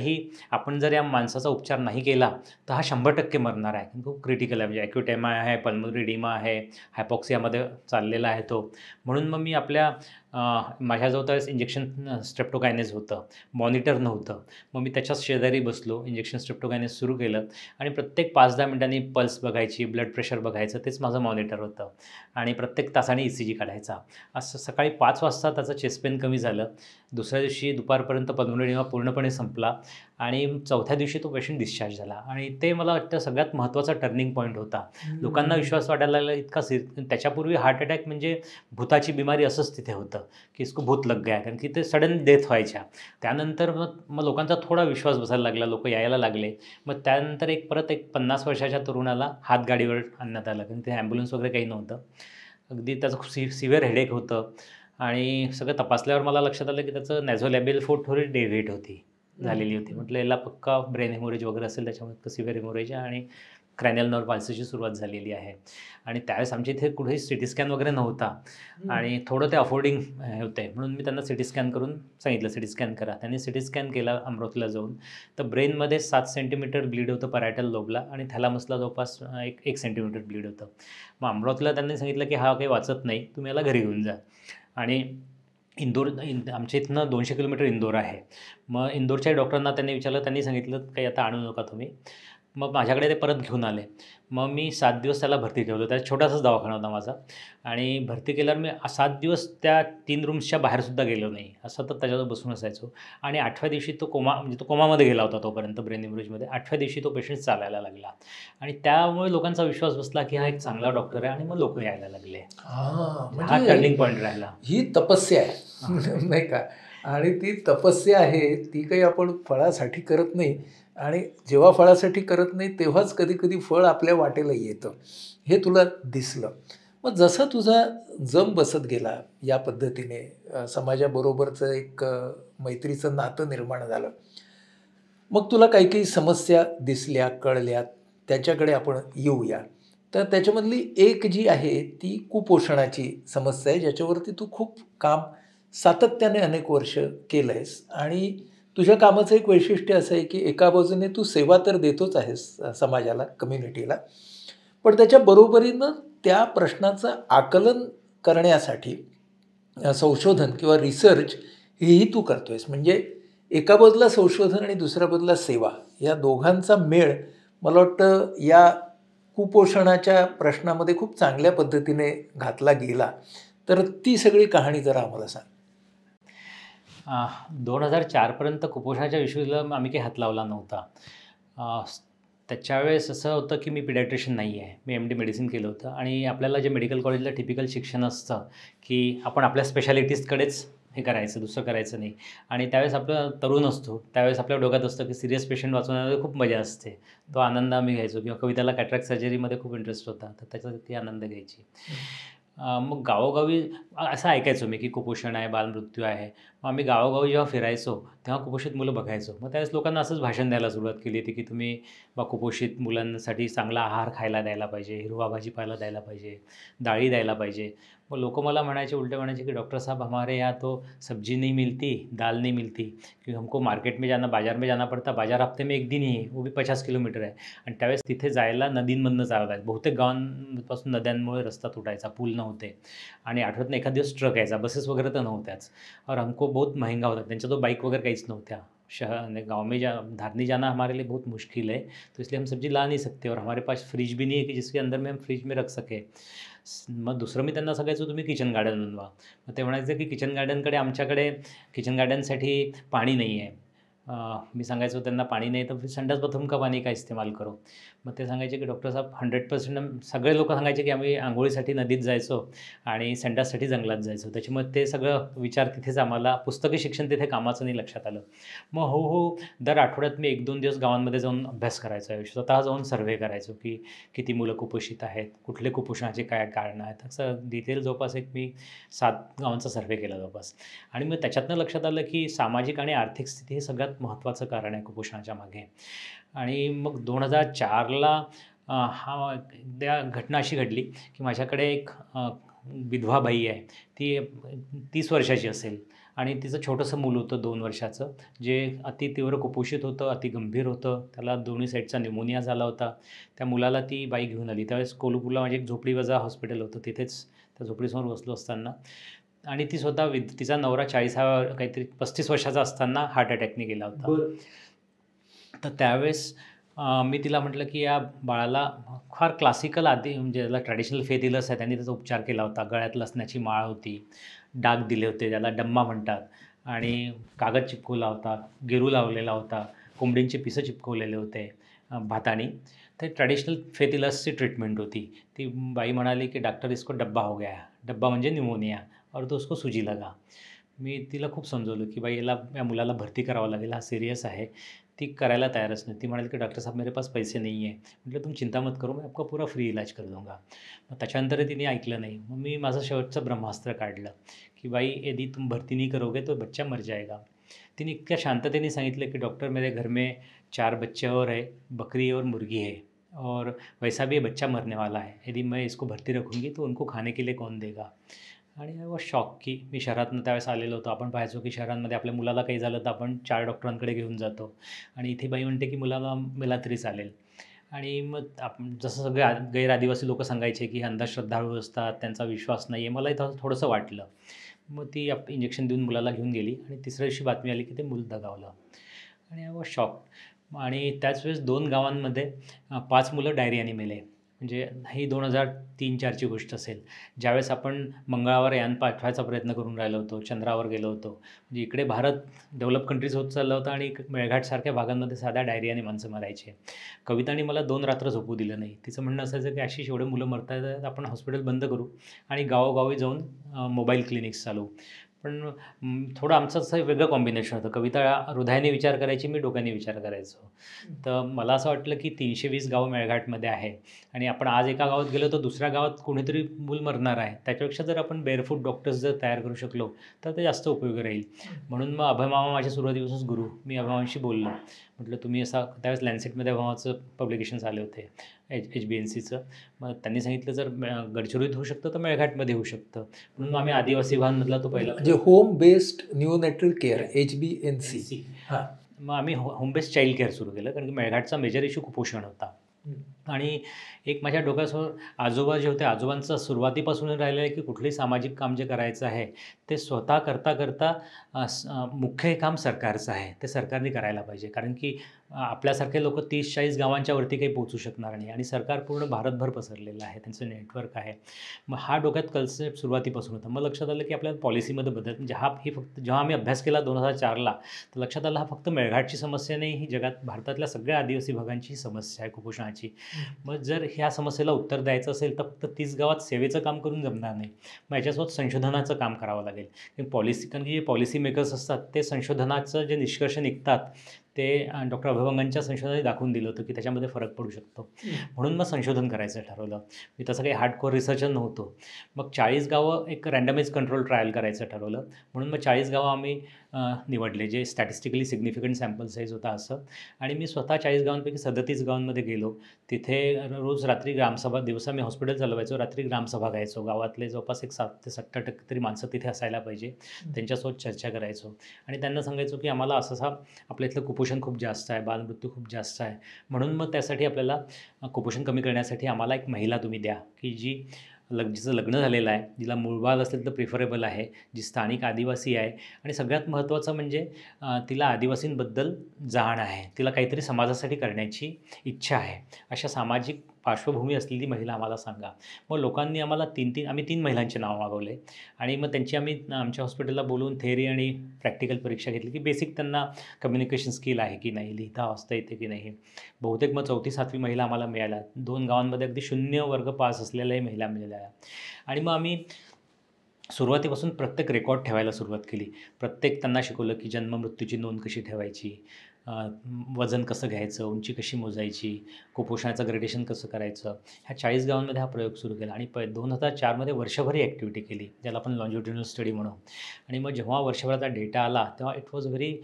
आपण जर या माणसाचा उपचार नाही केला तर हा 100% मरणार आहे, खूप क्रिटिकल आहे, म्हणजे ॲक्यूट एमा आहे, पल्मोनरी एडिमा आहे, हायपॉक्सियामध्ये चाललेला आहे तो. म्हणून मग मी आपल्या माझ्याजवळ त्यावेळेस इंजेक्शन स्ट्रेप्टोकायनेस होतं, मॉनिटर नव्हतं. मग मी त्याच्याच शेजारी बसलो, इंजेक्शन स्ट्रेप्टोकायनेस सुरू केलं आणि प्रत्येक 5-10 मिनिटांनी पल्स बघायची, ब्लड प्रेशर बघायचं, तेच माझं मॉनिटर होतं आणि प्रत्येक तासाने ECG काढायचा. असं सकाळी 5 वाजता त्याचं चेस्ट पेन कमी झालं. दुसऱ्या दिवशी दुपारपर्यंत पल्मोनरी एडेमा पूर्णपणे संपला आणि चौथ्या दिवशी तो पेशंट डिस्चार्ज झाला आणि ते मला वाटतं सगळ्यात महत्त्वाचा टर्निंग पॉईंट होता. लोकांना विश्वास वाटायला लागला इतका त्याच्यापूर्वी हार्ट अटॅक म्हणजे भूताची बिमारी असंच तिथे होतं, की इसको भूत लग गया, कारण की ते सडन डेथ व्हायच्या. त्यानंतर मग लोकांचा थोडा विश्वास बसायला लागला, लोकं यायला लागले. मग त्यानंतर परत एक 50 वर्षाच्या तरुणाला हातगाडीवर आणण्यात आलं, कारण ते ॲम्ब्युलन्स वगैरे काही नव्हतं. अगदी त्याचं खूप सिव्हिअर हेडेक होतं आणि सगळं तपासल्यावर मला लक्षात आलं की त्याचं नॅझोलॅबियल फोड थोडी डेव्हिएट झालेली होती. म्हटलं याला पक्का ब्रेन हेमोरेज वगैरे असेल, त्याच्यामुळे सिव्हिअर हेमोरेज आणि क्रॅनियल नर्व्ह पाल्सीची सुरुवात झालेली आहे. आणि त्यावेळेस आमच्या इथे कुठेही सिटी स्कॅन वगैरे नव्हता आणि थोडं ते अफोर्डिंग होते, म्हणून मी त्यांना सिटी स्कॅन करून सांगितलं सिटी स्कॅन करा. त्यांनी सिटी स्कॅन केला अमरावतीला जाऊन. तर ब्रेनमध्ये 7 सेंटीमीटर ब्लीड होतं पॅरायटल लोबला आणि थॅलामसला जवळपास 1 सेंटीमीटर ब्लीड होतं. मग अमरावतीला त्यांनी सांगितलं की हा काही वाचत नाही, तुम्ही याला घरी घेऊन जा. आणि आमच्या इथनं 200 किलोमीटर इंदोर आहे. मग इंदोरच्या डॉक्टरांना त्यांनी विचारलं, त्यांनी सांगितलं काही आता आणू नका तुम्ही. मग माझ्याकडे ते परत घेऊन आले. मग मी 7 दिवस त्याला भरती ठेवलं. त्यात छोटासाच दवाखाना होता माझा आणि भरती केल्यावर मी 7 दिवस त्या 3 रूम्सच्या बाहेरसुद्धा गेलो नाही. असं तर त्याच्याजवळ बसून असायचो आणि 8व्या दिवशी तो कोमामध्ये गेला होता तोपर्यंत ब्रेन हेमरेजमध्ये. 8व्या दिवशी तो पेशंट चालायला लागला आणि त्यामुळे लोकांचा विश्वास बसला की हा एक चांगला डॉक्टर आहे आणि मग लोकं यायला लागले. हा म्हणजे टर्निंग पॉईंट राहिला. ही तपस्या आहे नाही का? आणि ती तपस्या आहे ती काही आपण फळासाठी करत नाही आणि जेव्हा फळासाठी करत नाही तेव्हाच कधी कधी फळ आपल्या वाटेला येतं, हे तुला दिसलं. मग जसा तुझा जम बसत गेला या पद्धतीने समाजाबरोबरचं एक मैत्रीचं नातं निर्माण झालं, मग तुला काही काही समस्या दिसल्या, कळल्या, त्याच्याकडे आपण येऊया. तर त्याच्यामधली एक जी आहे ती कुपोषणाची समस्या आहे, ज्याच्यावरती तू खूप काम सातत्याने अनेक वर्ष केलं आहेस. आणि तुझ्या कामाचं एक वैशिष्ट्य असं आहे की एका बाजूने तू सेवा तर देतोच आहेस समाजाला, कम्युनिटीला, पण त्याच्या बरोबरीनं त्या प्रश्नाचं आकलन करण्यासाठी संशोधन किंवा रिसर्च हेही तू करतो आहेस. म्हणजे एका बाजूला संशोधन आणि दुसऱ्या बाजूला सेवा, या दोघांचा मेळ मला वाटतं या कुपोषणाच्या प्रश्नामध्ये खूप चांगल्या पद्धतीने घातला गेला. तर ती सगळी कहाणी जरा आम्हाला सांग. 2004 पर्यंत कुपोषणाच्या विषयाला आम्ही काही हात लावला नव्हता. त्याच्यावेळेस असं होतं की मी पिडॅट्रिशियन नाही आहे, मी MD मेडिसिन केलं होतं आणि आपल्याला जे मेडिकल कॉलेजला टिपिकल शिक्षण असतं की आपण आपल्या स्पेशालिटीजकडेच हे करायचं, दुसरं करायचं नाही. आणि त्यावेळेस आपलं तरुण असतो, त्यावेळेस आपल्या डोक्यात असतं की सिरियस पेशंट वाचवण्यामध्ये खूप मजा असते. तो आनंद आम्ही घ्यायचो. किंवा कविताला कॅटरॅक्ट सर्जरीमध्ये खूप इंटरेस्ट होता, तर त्याचा ती आनंद घ्यायची. मग गावोगावी असं ऐकायचो मी की कुपोषण आहे, बालमृत्यू आहे. मग आम्ही गावोगावी जेव्हा फिरायचो तेव्हा कुपोषित मुलं बघायचो. मग त्यावेळेस लोकांना असंच भाषण द्यायला सुरुवात केली होती की तुम्ही कुपोषित मुलांसाठी चांगला आहार खायला द्यायला पाहिजे, हिरवा भाजीपाला द्यायला पाहिजे, डाळी द्यायला पाहिजे. मग लोकं मला उलटे म्हणायचे की डॉक्टर साहब हमारे यहाँ तो सब्जी नहीं मिलती, दाल नहीं मिलती, क्योंकि हमको मार्केट में जाना, बाजार में जाना पड़ता. बाजार हफ्ते में 1 दिन ही है, वो भी 50 किलोमीटर आहे. आणि त्यावेळेस तिथे जायला नदींमधनं जावं लागायचं. बहुतेक गावांपासून नद्यांमुळे रस्ता तुटायचा, पूल नव्हते आणि आठवड्यातून एखाद दिवस ट्रक यायचा, बसेस वगैरे तर नव्हत्याच. और हमको बहुत महंगा होता. त्यांच्या तो बाईक वगैरे काहीच नव्हत्या. गाँव में धारनी जाना हमारे लिए बहुत मुश्किल है, तो इसलिए हम सब्जी ला नहीं सकते और हमारे पास फ्रिज भी नहीं है कि जिसके अंदर में हम फ्रिज में रख सके. मग दुसरं मी त्यांना सांगायचो तुम्ही किचन गार्डन बनवा. मग ते म्हणायचे की आमच्याकडे किचन गार्डनसाठी पाणी नाही आहे. मी सांगायचो त्यांना पाणी नाही तर संडास बाथरूम का पाणी का इस्तेमाल करो. मग ते सांगायचे की डॉक्टर साहेब 100% सगळे लोक सांगायचे की आम्ही आंघोळीसाठी नदीत जायचो आणि संडाससाठी जंगलात जायचो. त्याच्यामुळे ते सगळं विचार तिथेच आम्हाला पुस्तकी शिक्षण तिथे कामाचं नाही लक्षात आलं. मग हळूहळू दर आठवड्यात मी 1-2 दिवस गावांमध्ये जाऊन अभ्यास करायचो. स्वतः जाऊन सर्व्हे करायचो की किती मुलं कुपोषित आहेत, कुठले कुपोषणाचे काय कारणं आहेत. असं डिटेल जवळपास मी 7 गावांचा सर्व्हे केला जवळपास. आणि मग त्याच्यातनं लक्षात आलं की सामाजिक आणि आर्थिक स्थिती हे सगळ्यात महत्त्वाचं कारण आहे कुपोषणाच्या मागे. आणि मग 2004ला त्या घटना अशी घडली की माझ्याकडे एक विधवा बाई आहे. ती 30 वर्षाची असेल आणि तिचं छोटंसं मूल होतं 2 वर्षाचं, जे तीव्र कुपोषित होतं, गंभीर होतं. त्याला दोन्ही साईडचा न्यूमोनिया झाला होता. त्या मुलाला ती बाई घेऊन आली. त्यावेळेस कोल्हापूरला माझी एक झोपडीवजा हॉस्पिटल होतं. तिथेच त्या झोपडीसमोर बसलो असताना आणि ती स्वतः तिचा नवरा 40 काहीतरी 35 वर्षाचा असताना हार्ट अटॅकने गेला होता. बरं. तर त्यावेळेस मी तिला म्हटलं की या बाळाला फार क्लासिकल आधी म्हणजे ज्याला ट्रॅडिशनल फेथ हिलर्स आहे त्यांनी त्याचा उपचार केला होता. गळ्यात लसणाची माळ होती, डाग दिले होते, ज्याला डम्मा म्हणतात, आणि कागद चिपकवला होता, गेरू लावलेला होता, कोंबडींचे पिसं चिपकवलेले होते भातानी. ते ट्रॅडिशनल फेथ हिलर्सची ट्रीटमेंट होती. ती बाई म्हणाली की डॉक्टर इसको डब्बा हो गया है, डब्बा म्हणजे न्यूमोनिया, और तो उसको सूजी लगा. मी तिला खूप समजवलं की बाई या मुलाला भरती करावं लागेल, हा सिरियस आहे. ती करायला तयारच नाही. ती म्हणाली की डॉक्टर साहब मेरे पास पैसे नहीं है. म्हटलं तुम चिंता मत करो, मैं आपका पूरा फ्री इलाज कर दूंगा. मग त्याच्यानंतर तिने ऐकलं नाही. मग मी माझं शेवटचं ब्रह्मास्त्र काढलं की बाई यदि तुम भरती नहीं करोगे तो बच्चा मर जाएगा. तिने इतक्या शांततेने सांगितलं की डॉक्टर मेरे घर में 4 बच्चे और है, बकरी और मुर्गी है, और वैसा भी ये बच्चा मरने वाला है. यदि मैं इसको भर्ती रखूँगी तो उनको खाने के लिए कौन देगा. आणि आय वॉज शॉक की मी शहरातनं त्यावेळेस आलेलो होतो. आपण पाहायचो की शहरांमध्ये आपल्या मुलाला काही झालं तर आपण 4 डॉक्टरांकडे घेऊन जातो, आणि इथे बाई म्हणते की मुलाला मेला तरी चालेल. आणि मग आपण जसं सगळे गैर आदिवासी लोकं सांगायचे की अंधश्रद्धाळू असतात, त्यांचा विश्वास नाही आहे, मलाही थोडंसं वाटलं. मग ती इंजेक्शन देऊन मुलाला घेऊन गेली, आणि तिसऱ्या दिवशी बातमी आली की ते मूल दगावलं. आणि आय वॉज शॉक्ड. आणि त्याच वेळेस 2 गावांमध्ये 5 मुलं डायरियाने मेले. म्हणजे ही 2003-4ची गोष्ट असेल. ज्यावेळेस आपण मंगळावर यान पाठवायचा प्रयत्न करून राहिलो होतो, चंद्रावर गेलो होतो. म्हणजे इकडे भारत डेव्हलप कंट्रीज होत चालला होता, आणि मेळघाटसारख्या भागांमध्ये साध्या डायरियाने माणसं मरायचे. कविताने मला 2 रात्र झोपू दिलं नाही. तिचं म्हणणं असायचं की अशी एवढे मुलं मरत आहेत, आपण हॉस्पिटल बंद करू आणि गावोगावी जाऊन मोबाईल क्लिनिक्स चालवू. पण थोडं आमचं असं वेगळं कॉम्बिनेशन होतं. कविता हृदयाने विचार करायची, मी डोक्याने विचार करायचो. तर मला असं वाटलं की 320 गावं मेळघाटमध्ये आहे, आणि आपण आज एका गावात गेलो तर दुसऱ्या गावात कोणीतरी मूल मरणार आहे. त्याच्यापेक्षा जर आपण बेअरफूट डॉक्टर्स जर तयार करू शकलो तर ते जास्त उपयोगी राहील. म्हणून मग अभयमामा माझ्या सुरुवातीपासूनच गुरु. मी अभयमामांशी बोललो. म्हटलं तुम्ही असा त्यावेळेस लॅन्सेटमध्ये अभयमामाचं पब्लिकेशन्स आले होते, HBNCचं. मग त्यांनी सांगितलं जर गडचिरोलीत होऊ शकतं तर मेळघाटमध्ये होऊ शकतं. म्हणून आम्ही आदिवासी भागांमधला तो पहिला म्हणजे home based neonatal care HBNC. हां. मग आम्ही होम बेस्ड चाइल्ड केअर सुरू केलं, कारण की मेळघाटचा मेजर इश्यू कुपोषण होता. आणि एक माझ्या डोक्यासमोर आजोबा जे होते, आजोबांचं सुरुवातीपासून राहिलं आहे की कुठलंही सामाजिक काम जे करायचं आहे ते स्वतः करता करता मुख्य हे काम सरकारचं आहे, ते सरकारने करायला पाहिजे. कारण की आपल्यासारखे लोक 30-40 गावांच्या वरती काही पोहोचू शकणार नाही, आणि सरकार पूर्ण भारतभर पसरलेलं आहे, त्यांचं नेटवर्क आहे. मग हा डोक्यात कन्सेप्ट सुरुवातीपासून होता. मग लक्षात आलं की आपल्याला पॉलिसीमध्ये बदल, म्हणजे जेव्हा आम्ही अभ्यास केला 2004ला, तर लक्षात आलं हा फक्त मेळघाटची समस्या नाही, ही जगात भारतातल्या सगळ्या आदिवासी भागांची समस्या आहे कुपोषणाची. मग जर ह्या समस्येला उत्तर द्यायचं असेल तर फक्त 30 गावात सेवेचं काम करून जमणार नाही. मग याच्यासोबत संशोधनाचं काम करावं लागेल. कारण की जे पॉलिसी मेकर्स असतात ते संशोधनाचं जे निष्कर्ष निघतात ते डॉक्टर अभयभंगांच्या संशोधनाने दाखवून दिलं होतं की त्याच्यामध्ये फरक पडू शकतो. म्हणून मग संशोधन करायचं ठरवलं. मी तसं काही हार्डकोअर रिसर्चर नव्हतो. मग 40 गावं एक रँडमाइज कंट्रोल ट्रायल करायचं ठरवलं. म्हणून मग 40 गावं आम्ही निवडले, जे स्टॅटिस्टिकली सिग्निफिकंट सॅम्पल साईज होता असं. आणि मी स्वतः 40 गावांपैकी 37 गावांमध्ये गेलो. तिथे रोज रात्री ग्रामसभा, दिवसा मी हॉस्पिटल चालवायचो, रात्री ग्रामसभा घ्यायचो. गावातले जवळपास एक 7 ते 70% तरी माणसं तिथे असायला पाहिजे. त्यांच्यासोबत चर्चा करायचो आणि त्यांना सांगायचो की आम्हाला असं आपल्या इथलं कुपोषण खूप जास्त आहे, बालमृत्यू खूप जास्त आहे. म्हणून मग त्यासाठी आपल्याला कुपोषण कमी करण्यासाठी आम्हाला एक महिला तुम्ही द्या की जिचं लग्न झालेलं आहे, जिला मूळबाळ असेल तर प्रिफरेबल आहे, जी स्थानिक आदिवासी आहे, आणि सगळ्यात महत्त्वाचं म्हणजे तिला आदिवासींबद्दल जाण आहे, तिला काहीतरी समाजासाठी करण्याची इच्छा आहे, अशा सामाजिक पार्श्वभूमी असलेली महिला आम्हाला सांगा. मग लोकांनी आम्हाला आम्ही 3 महिलांचे नाव मागवले, आणि मग त्यांची आम्ही आमच्या हॉस्पिटलला बोलवून थेअरी आणि प्रॅक्टिकल परीक्षा घेतली की बेसिक त्यांना कम्युनिकेशन स्किल आहे की नाही, लिहिता वाचता येते की नाही. बहुतेक मग 4थी-7वी महिला आम्हाला मिळाल्या. 2 गावांमध्ये अगदी 0 वर्ग पास असलेल्याही महिला मिळाल्या. आणि मग आम्ही सुरुवातीपासून प्रत्येक रेकॉर्ड ठेवायला सुरुवात केली. प्रत्येक त्यांना शिकवलं की जन्म-मृत्यूची नोंद कशी ठेवायची, वजन कसं घ्यायचं, उंची कशी मोजायची, कुपोषणाचं ग्रेडेशन कसं करायचं. ह्या 40 गावांमध्ये हा प्रयोग सुरू केला, आणि 2004मध्ये वर्षभर ही ॲक्टिव्हिटी केली, ज्याला आपण लॉन्जिट्युडिनल स्टडी म्हणू. आणि मग जेव्हा वर्षभराचा डेटा आला तेव्हा इट वॉज व्हेरी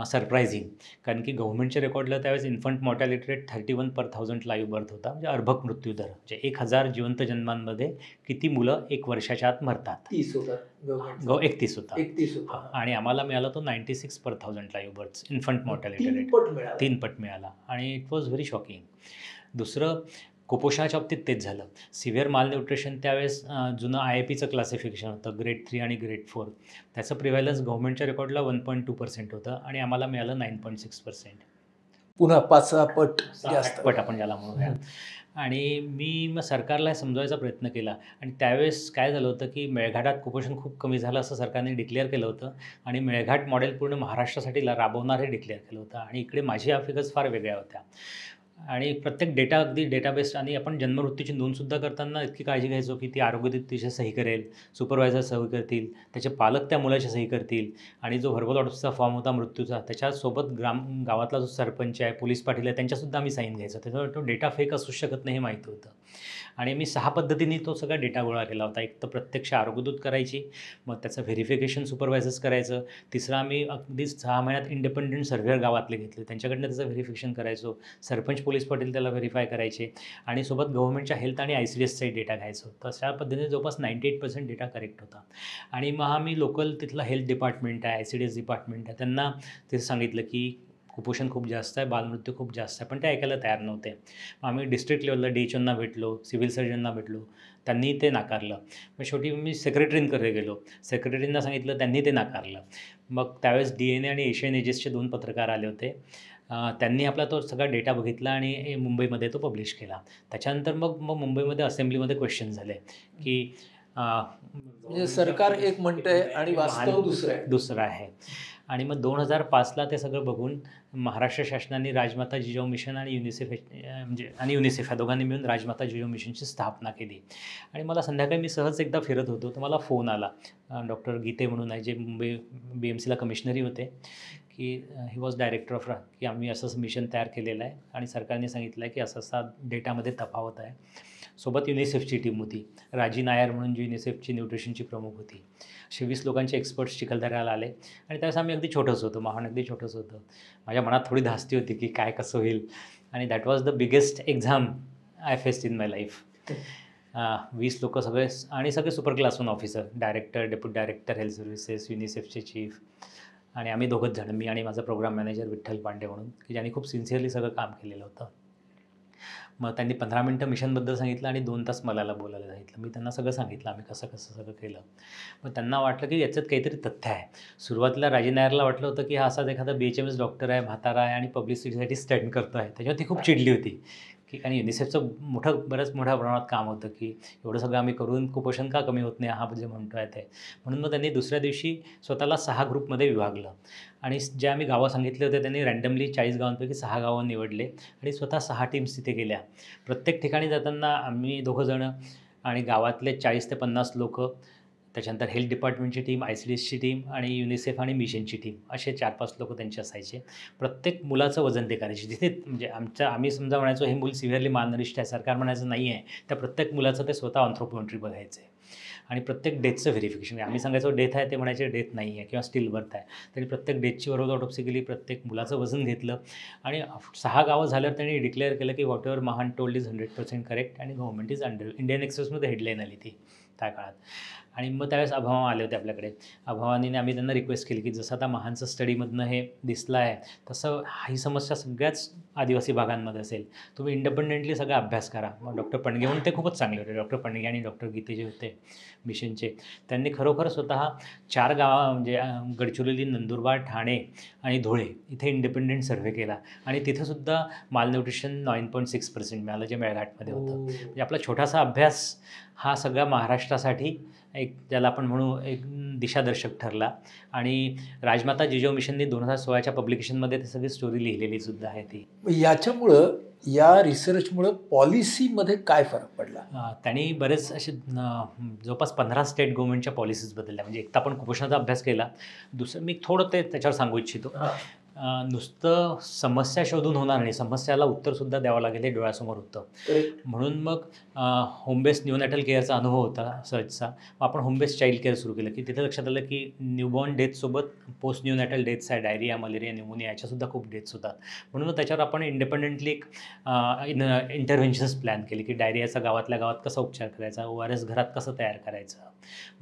सरप्रायझिंग, कारण की गव्हर्नमेंटच्या रेकॉर्डला त्यावेळेस इन्फंट मॉर्टॅलिटी रेट 31 पर 1000 लाईव्ह बर्थ होता, म्हणजे अर्भक मृत्यूदर. म्हणजे 1000 जिवंत जन्मांमध्ये किती मुलं 1 वर्षाच्या आत मरतात. 30 होता. 31 होता. 31 होता. आणि आम्हाला मिळाला तो 96 पर 1000 live birth infant mortality rate. 3 पट मिळाला. 3 पट मिळाला, आणि इट वॉज व्हेरी शॉकिंग. दुसरं कुपोषणाच्या बाबतीत तेच झालं. सिव्हिअर मालन्यूट्रिशन त्यावेळेस जुनं IIPचं क्लासिफिकेशन होतं ग्रेड 3 आणि ग्रेड 4. त्याचं प्रिव्हॅलन्स गव्हर्नमेंटच्या रेकॉर्डला 1.2% होतं आणि आम्हाला मिळालं 9.6%. पुन्हा 5-6 पट जास्त. पट आपण ज्याला म्हणूया. आणि मी मग सरकारला समजवायचा प्रयत्न केला आणि त्यावेळेस काय झालं होतं की मेळघाटात कुपोषण खूप कमी झालं असं सरकारने डिक्लेअर केलं होतं आणि मेळघाट मॉडेल पूर्ण महाराष्ट्रासाठी राबवणार हे डिक्लेअर केलं होतं आणि इकडे माझी फिगर्स फार वेगळ्या होत्या आणि प्रत्येक डेटा अगदी डेटाबेस आणि आपण जन्ममृत्यूची नोंदसुद्धा करताना इतकी काळजी घ्यायचो की ती आरोग्यदूतीची सही करेल, सुपरवायझर सही करतील, त्याचे पालक त्या मुलाची सही करतील आणि जो व्हर्बल ऑटोप्सीचा फॉर्म होता मृत्यूचा त्याच्यासोबत गावातला जो सरपंच आहे, पोलीस पाटील आहे त्यांच्यासुद्धा आम्ही साईन घ्यायचो. त्याच्यामुळे तो डेटा फेक असू शकत नाही हे माहिती होतं आणि मी 6 पद्धतीने तो सगळा डेटा गोळा केला होता. एक तर प्रत्यक्ष आरोग्यदूत करायची, मग त्याचं व्हेरिफिकेशन सुपरवायझर्स करायचं. तिसरं आम्ही अगदी 6 महिन्यात इंडिपेंडंट सर्व्हेअर गावातले घेतले, त्यांच्याकडनं त्याचं व्हेरिफिकेशन करायचो. सरपंच पोलीस पाटील त्याला व्हेरीफाय करायचे आणि सोबत गव्हर्नमेंटच्या हेल्थ आणि ICDSचाही डेटा घ्यायचो. तर अशा पद्धतीने जवळपास 98% डेटा करेक्ट होता आणि मग आम्ही लोकल तिथलं हेल्थ डिपार्टमेंट आहे, ICDS डिपार्टमेंट आहे, त्यांना तिथे सांगितलं की कुपोषण खूप जास्त आहे, बालमृत्यू खूप जास्त आहे, पण ते ऐकायला तयार नव्हते. मग आम्ही डिस्ट्रिक्ट लेवलला DHOंना भेटलो, सिव्हिल सर्जनना भेटलो, त्यांनी ते नाकारलं. मग शेवटी मी सेक्रेटरींकडे गेलो, सेक्रेटरींना सांगितलं, त्यांनी ते नाकारलं. मग त्यावेळेस DNA आणि एशियन एजेसचे 2 पत्रकार आले होते. त्यांनी आपला तो सगळा डेटा बघितला आणि मुंबईमध्ये तो पब्लिश केला. त्याच्यानंतर मग मग मुंबईमध्ये असेंब्लीमध्ये क्वेश्चन झाले की म्हणजे सरकार एक म्हणतंय आणि वास्तव दुसरं आहे. आणि मग 2005ला ते सगळं बघून महाराष्ट्र शासनाने राजमाता जिजाऊ मिशन आणि युनिसेफ या दोघांनी मिळून राजमाता जिजाऊ मिशनची स्थापना केली. आणि मला संध्याकाळी मी सहज एकदा फिरत होतो तर मला फोन आला. डॉक्टर गीते म्हणून आहे, जे मुंबई BMCला कमिशनरी होते, की ही वॉज डायरेक्टर ऑफ की आम्ही असं मिशन तयार केलेलं आहे आणि सरकारने सांगितलं आहे की असा डेटामध्ये तफावत आहे. सोबत युनिसेफची टीम होती, राजी नायर म्हणून जी युनिसेफची न्यूट्रिशनची प्रमुख होती. असे 20 लोकांचे एक्सपर्ट्स चिखलदऱ्याला आले आणि त्यावेळेस आम्ही अगदी छोटंच होतो, महान अगदी छोटंच होतं. माझ्या मनात थोडी धास्ती होती की काय कसं होईल आणि that was the biggest exam I faced in my life. 20 लोक सगळे आणि सगळे सुपर क्लासहून officer, director, deputy director health services, युनिसेफचे चीफ आणि आम्ही दोघंच जण, मी आणि माझा प्रोग्राम मॅनेजर विठ्ठल पांडे म्हणून, की ज्यांनी खूप सिन्सिअरली सगळं काम केलेलं होतं. मग त्यांनी 15 मिनटं मिशनबद्दल सांगितलं आणि 2 तास मला बोलायला सांगितलं. मी त्यांना सगळं सांगितलं आम्ही कसं कसं सगळं केलं. मग त्यांना वाटलं की याच्यात काहीतरी तथ्य आहे. सुरुवातीला राजी नायरला वाटलं होतं की हा असाच एखादा BHMS डॉक्टर आहे, म्हातारा आहे आणि पब्लिसिटीसाठी स्टंट करतो आहे. त्याच्यावर ती खूप चिडली होती की आणि युनिसेफचं बऱ्याच मोठ्या प्रमाणात काम होतं की एवढं सगळं आम्ही करून कुपोषण का कमी होत नाही हा जे म्हणतो आहे ते. म्हणून मग त्यांनी दुसऱ्या दिवशी स्वतःला 6 ग्रुपमध्ये विभागलं आणि जे आम्ही गावं सांगितले होते त्यांनी रँडमली 40 गावांपैकी 6 गावं निवडले आणि स्वतः 6 टीम्स तिथे गेल्या. प्रत्येक ठिकाणी जाताना आम्ही दोघं जणं आणि गावातले 40 ते 50 लोकं, त्याच्यानंतर हेल्थ डिपार्टमेंटची टीम, ICDSची टीम आणि युनिसेफ आणि मिशनची टीम, असे 4-5 लोकं त्यांचे असायचे. प्रत्येक मुलाचं वजन ते करायचे. जिथे म्हणजे आम्ही समजा म्हणायचो हे मूल सिव्हिअरली मालनरिष्ट आहे, सरकार म्हणायचं नाही आहे, त्या प्रत्येक मुलाचं ते स्वतः अँथ्रोपोमेट्री बघायचे आणि प्रत्येक डेथचं व्हेरिफिकेशन. आम्ही सांगायचो डेथ आहे, ते म्हणायचे डेथ नाही आहे किंवा स्टिल बर्थ आहे. त्यांनी प्रत्येक डेथची बरोबर ऑटोप्सी केली, प्रत्येक मुलाचं वजन घेतलं आणि 6 गावं झाल्यावर त्यांनी डिक्लेअर केलं की whatever Mahan told is 100% correct आणि गव्हर्नमेंट इज अंडर. इंडियन एक्सप्रेसमध्ये हेडलाईन आली ती त्या काळात. आणि मग त्यावेळेस अभावा आले होते आपल्याकडे. अभावानीने आम्ही त्यांना रिक्वेस्ट केली की जसं आता महानचं स्टडीमधनं हे दिसलं आहे तसं ही समस्या सगळ्याच आदिवासी भागांमध्ये असेल, तुम्ही इंडिपेंडेंटली सगळा अभ्यास करा. मग डॉक्टर पणगे म्हणून ते खूपच चांगले होते, डॉक्टर पणगे आणि डॉक्टर गीते जे होते मिशनचे, त्यांनी खरोखर स्वतः 4 गावा म्हणजे गडचिरोली, नंदुरबार, ठाणे आणि धुळे इथे इंडिपेंडेंट सर्व्हे केला आणि तिथेसुद्धा मालन्यूट्रिशन 9.6% मिळालं, जे मेळघाटमध्ये होतं. म्हणजे आपला छोटासा अभ्यास हा सगळ्या महाराष्ट्रासाठी एक ज्याला आपण म्हणू एक दिशादर्शक ठरला. आणि राजमाता जिजाऊ मिशनने 2016च्या पब्लिकेशनमध्ये ती सगळी स्टोरी लिहिलेली सुद्धा आहे ती. याच्यामुळं या रिसर्चमुळं पॉलिसीमध्ये काय फरक पडला? त्यांनी बरेच असे जवळपास 15 स्टेट गव्हर्नमेंटच्या पॉलिसीज बदलल्या. म्हणजे एक तर आपण कुपोषणाचा अभ्यास केला, दुसरं मी थोडं ते त्याच्यावर सांगू इच्छितो. नुसतं समस्या शोधून होणार नाही, समस्याला उत्तरसुद्धा द्यावं लागेल हे डोळ्यासमोर होतं. म्हणून मग होम बेस्ड न्यूनॅटल केअरचा अनुभव होता सर्चचा. मग आपण होम बेस्ड चाइल्ड केअर सुरू केलं की तिथे लक्षात आलं की न्यूबॉर्न डेथसोबत पोस्ट न्यूनॅटल डेथ्स आहे, डायरिया, मलेरिया, न्युमोनिया याच्यासुद्धा खूप डेथ्स होतात. म्हणून मग त्याच्यावर आपण इंडिपेंडेंटली एक इंटरव्हेन्शन्स प्लॅन केले की डायरियाचा गावातल्या गावात कसा उपचार करायचा, ORS घरात कसं तयार करायचं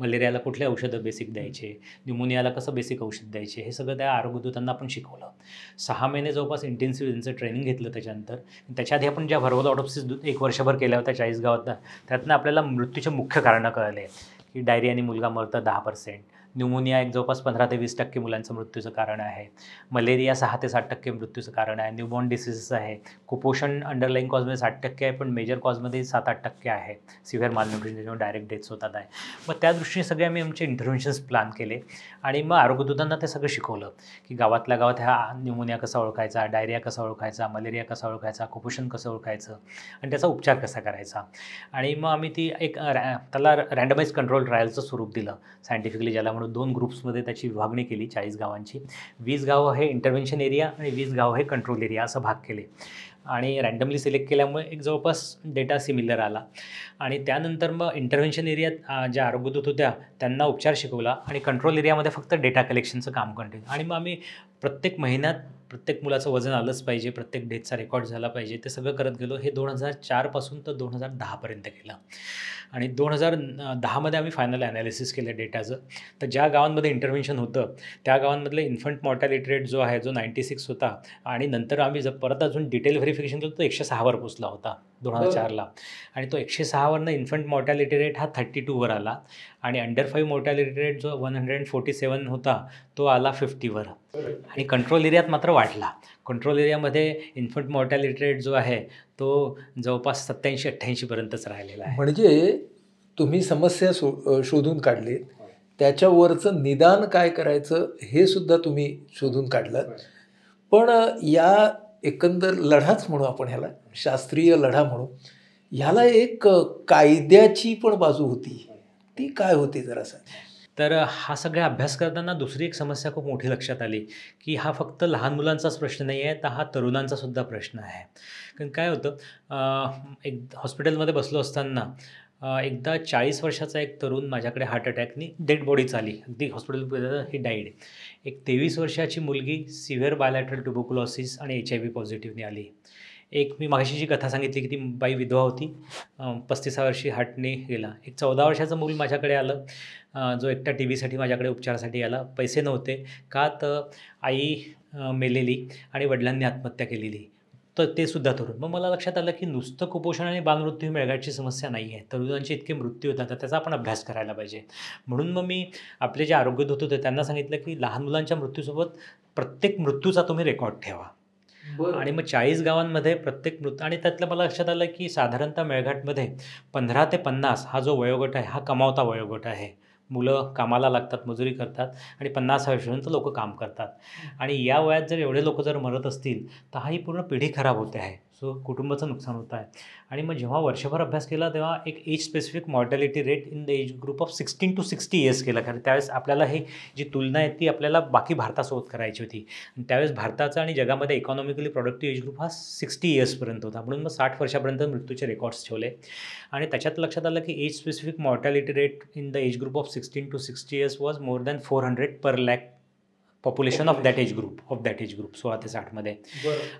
मलेरियाला कुठले औषधं बेसिक द्यायचे, न्यूमोनियाला कसं बेसिक औषध द्यायचे, हे सगळं त्या आरोग्यदूतांना आपण शिकवलं. 6 महिने जवळपास इंटेन्सिव्ह त्यांचं ट्रेनिंग घेतलं. त्याच्यानंतर त्याच्या आधी आपण ज्या व्हर्बल ऑटोप्सीज 1 वर्षभर केल्या होत्या 40 गावातनं, त्यातनं आपल्याला मृत्यूचे मुख्य कारणं कळले की डायरियाने मुलगा मरतं 10%, न्यूमोनिया एक जवळपास 15 ते 20% मुलांचं मृत्यूचं कारण आहे, मलेरिया 6 ते 7% मृत्यूचं कारण आहे, न्यूबॉर्न डिसीजेस आहे, कुपोषण अंडरलाईन कॉजमध्ये 60% आहे, पण मेजर कॉजमध्ये 7-8% आहे, सिव्हिअर मालन्यूट्रिशन ज्याच्यामुळे डायरेक्ट डेथ्स होतात आहे. मग त्या दृष्टीने सगळे आम्ही आमचे इंटरव्हेन्शन्स प्लॅन केले आणि मग आरोग्यदूतांना ते सगळं शिकवलं की गावातल्या गावात ह्या न्यूमोनिया कसा ओळखायचा, डायरिया कसा ओळखायचा, मलेरिया कसा ओळखायचा, कुपोषण कसं ओळखायचं आणि त्याचा उपचार कसा करायचा. आणि मग आम्ही ती त्याला रँडमाइज कंट्रोल ट्रायलचं स्वरूप दिलं सायंटिफिकली, ज्याला म्हणून 2 ग्रुप्समध्ये त्याची विभागणी केली 40 गावांची. 20 गावं हे इंटरव्हेन्शन एरिया आणि 20 गावं हे कंट्रोल एरिया असं भाग केले आणि रँडमली सिलेक्ट केल्यामुळे एक जवळपास डेटा सिमिलर आला. आणि त्यानंतर मग इंटरव्हेन्शन एरियात ज्या आरोग्यदूत होत्या त्यांना उपचार शिकवला आणि कंट्रोल एरियामध्ये फक्त डेटा कलेक्शनचं काम कंटिन्यू. आणि मग आम्ही प्रत्येक महिन्यात प्रत्येक मुलाचं वजन आलंच पाहिजे, प्रत्येक डेटचा रेकॉर्ड झाला पाहिजे, ते सगळं करत गेलो. हे 2004 पासून तर 2010पर्यंत केलं. आणि 2010मध्ये आम्ही फायनल ॲनालिसिस केलं डेटाचं. तर ज्या गावांमध्ये इंटरव्हेन्शन होतं त्या गावांमधलं इन्फंट मॉर्टॅलिटी रेट जो आहे जो 96 होता आणि नंतर आम्ही परत अजून डिटेल व्हेरिफिकेशन केलं तो 106वर पोचला होता 2004ला. आणि तो 106वरनं इन्फंट मॉर्टॅलिटी रेट हा 32वर आला आणि अंडर 5 मॉर्टॅलिटी रेट जो 147 होता तो आला 50वर. आणि कंट्रोल एरियात मात्र वाढला. कंट्रोल एरियामध्ये इन्फंट मॉर्टॅलिटी रेट जो आहे तो जवळपास 87-88पर्यंतच राहिलेला आहे. म्हणजे तुम्ही समस्या शोधून काढली, त्याच्यावरचं निदान काय करायचं हे सुद्धा तुम्ही शोधून काढलं. पण या एकंदर लढाच म्हणू आपण ह्याला, शास्त्रीय लढा म्हणू, ह्याला एक कायद्याची पण बाजू होती. ती काय होती जरासा? तर हा सगळा अभ्यास करताना दुसरी एक समस्या खूप मोठी लक्षात आली की हा फक्त लहान मुलांचाच प्रश्न नाही आहे, तर हा तरुणांचा सुद्धा प्रश्न आहे. कारण काय होतं, एक हॉस्पिटलमध्ये बसलो असताना एकदा 40 वर्षाचा एक तरुण माझ्याकडे हार्ट अटॅकनी डेड बॉडीच आली, अगदी हॉस्पिटलमध्ये ही डाईड. एक 23 वर्षाची मुलगी सिव्हिअर बायलॅटरल ट्युबरक्युलोसिस आणि HIV पॉझिटिव्हने आली. एक मी मागाशी जी कथा सांगितली की ती बाई विधवा होती, 35 वर्षी हार्टने गेला. एक 14 वर्षाचं मूल माझ्याकडे आलं, जो एकटा TBसाठी माझ्याकडे उपचारासाठी आला. पैसे नव्हते का, तर आई मेलेली आणि वडिलांनी आत्महत्या केलेली, तर ते सुद्धा तरुण. मग मला लक्षात आलं की नुसतं कुपोषण आणि बालमृत्यू ही मेळघाटची समस्या नाही आहे, तरुणांचे इतके मृत्यू होतात तर त्याचा आपण अभ्यास करायला पाहिजे. म्हणून मग मी आपले जे आरोग्यदूत होते त्यांना सांगितलं की लहान मुलांच्या मृत्यूसोबत प्रत्येक मृत्यूचा तुम्ही रेकॉर्ड ठेवा. आणि मग 40 गावांमध्ये प्रत्येक मृत्यू, आणि त्यातलं मला लक्षात आलं की साधारणतः मेळघाटमध्ये 15 ते 50 हा जो वयोगट आहे हा कमावता वयोगट आहे. मुलं कामाला लागतात, मजुरी करतात आणि 50 वर्षापर्यंत लोक काम करतात. आणि या वयात जर एवढे लोक जर मरत असतील तर हा ही पूर्ण पिढी खराब होते आहे. सो कुटुंबाचं नुकसान होतं आहे. आणि मग जेव्हा वर्षभर अभ्यास केला तेव्हा एक age specific mortality rate in the age group of 16 to 60 years केला. कारण त्यावेळेस आपल्याला ही जी तुलना आहे ती आपल्याला बाकी भारतासोबत करायची होती. आणि त्यावेळेस भारताचा आणि जगामध्ये इकॉनॉमिकली प्रोडक्टिव्ह एज ग्रुप हा 60 इयर्सपर्यंत होता. म्हणून मग 60 वर्षापर्यंत मृत्यूचे रेकॉर्ड्स ठेवले. आणि त्याच्यात लक्षात आलं की age specific mortality rate in the age group of 16 to 60 years was more than 400 per lakh population of that age group 16 ते 60मध्ये.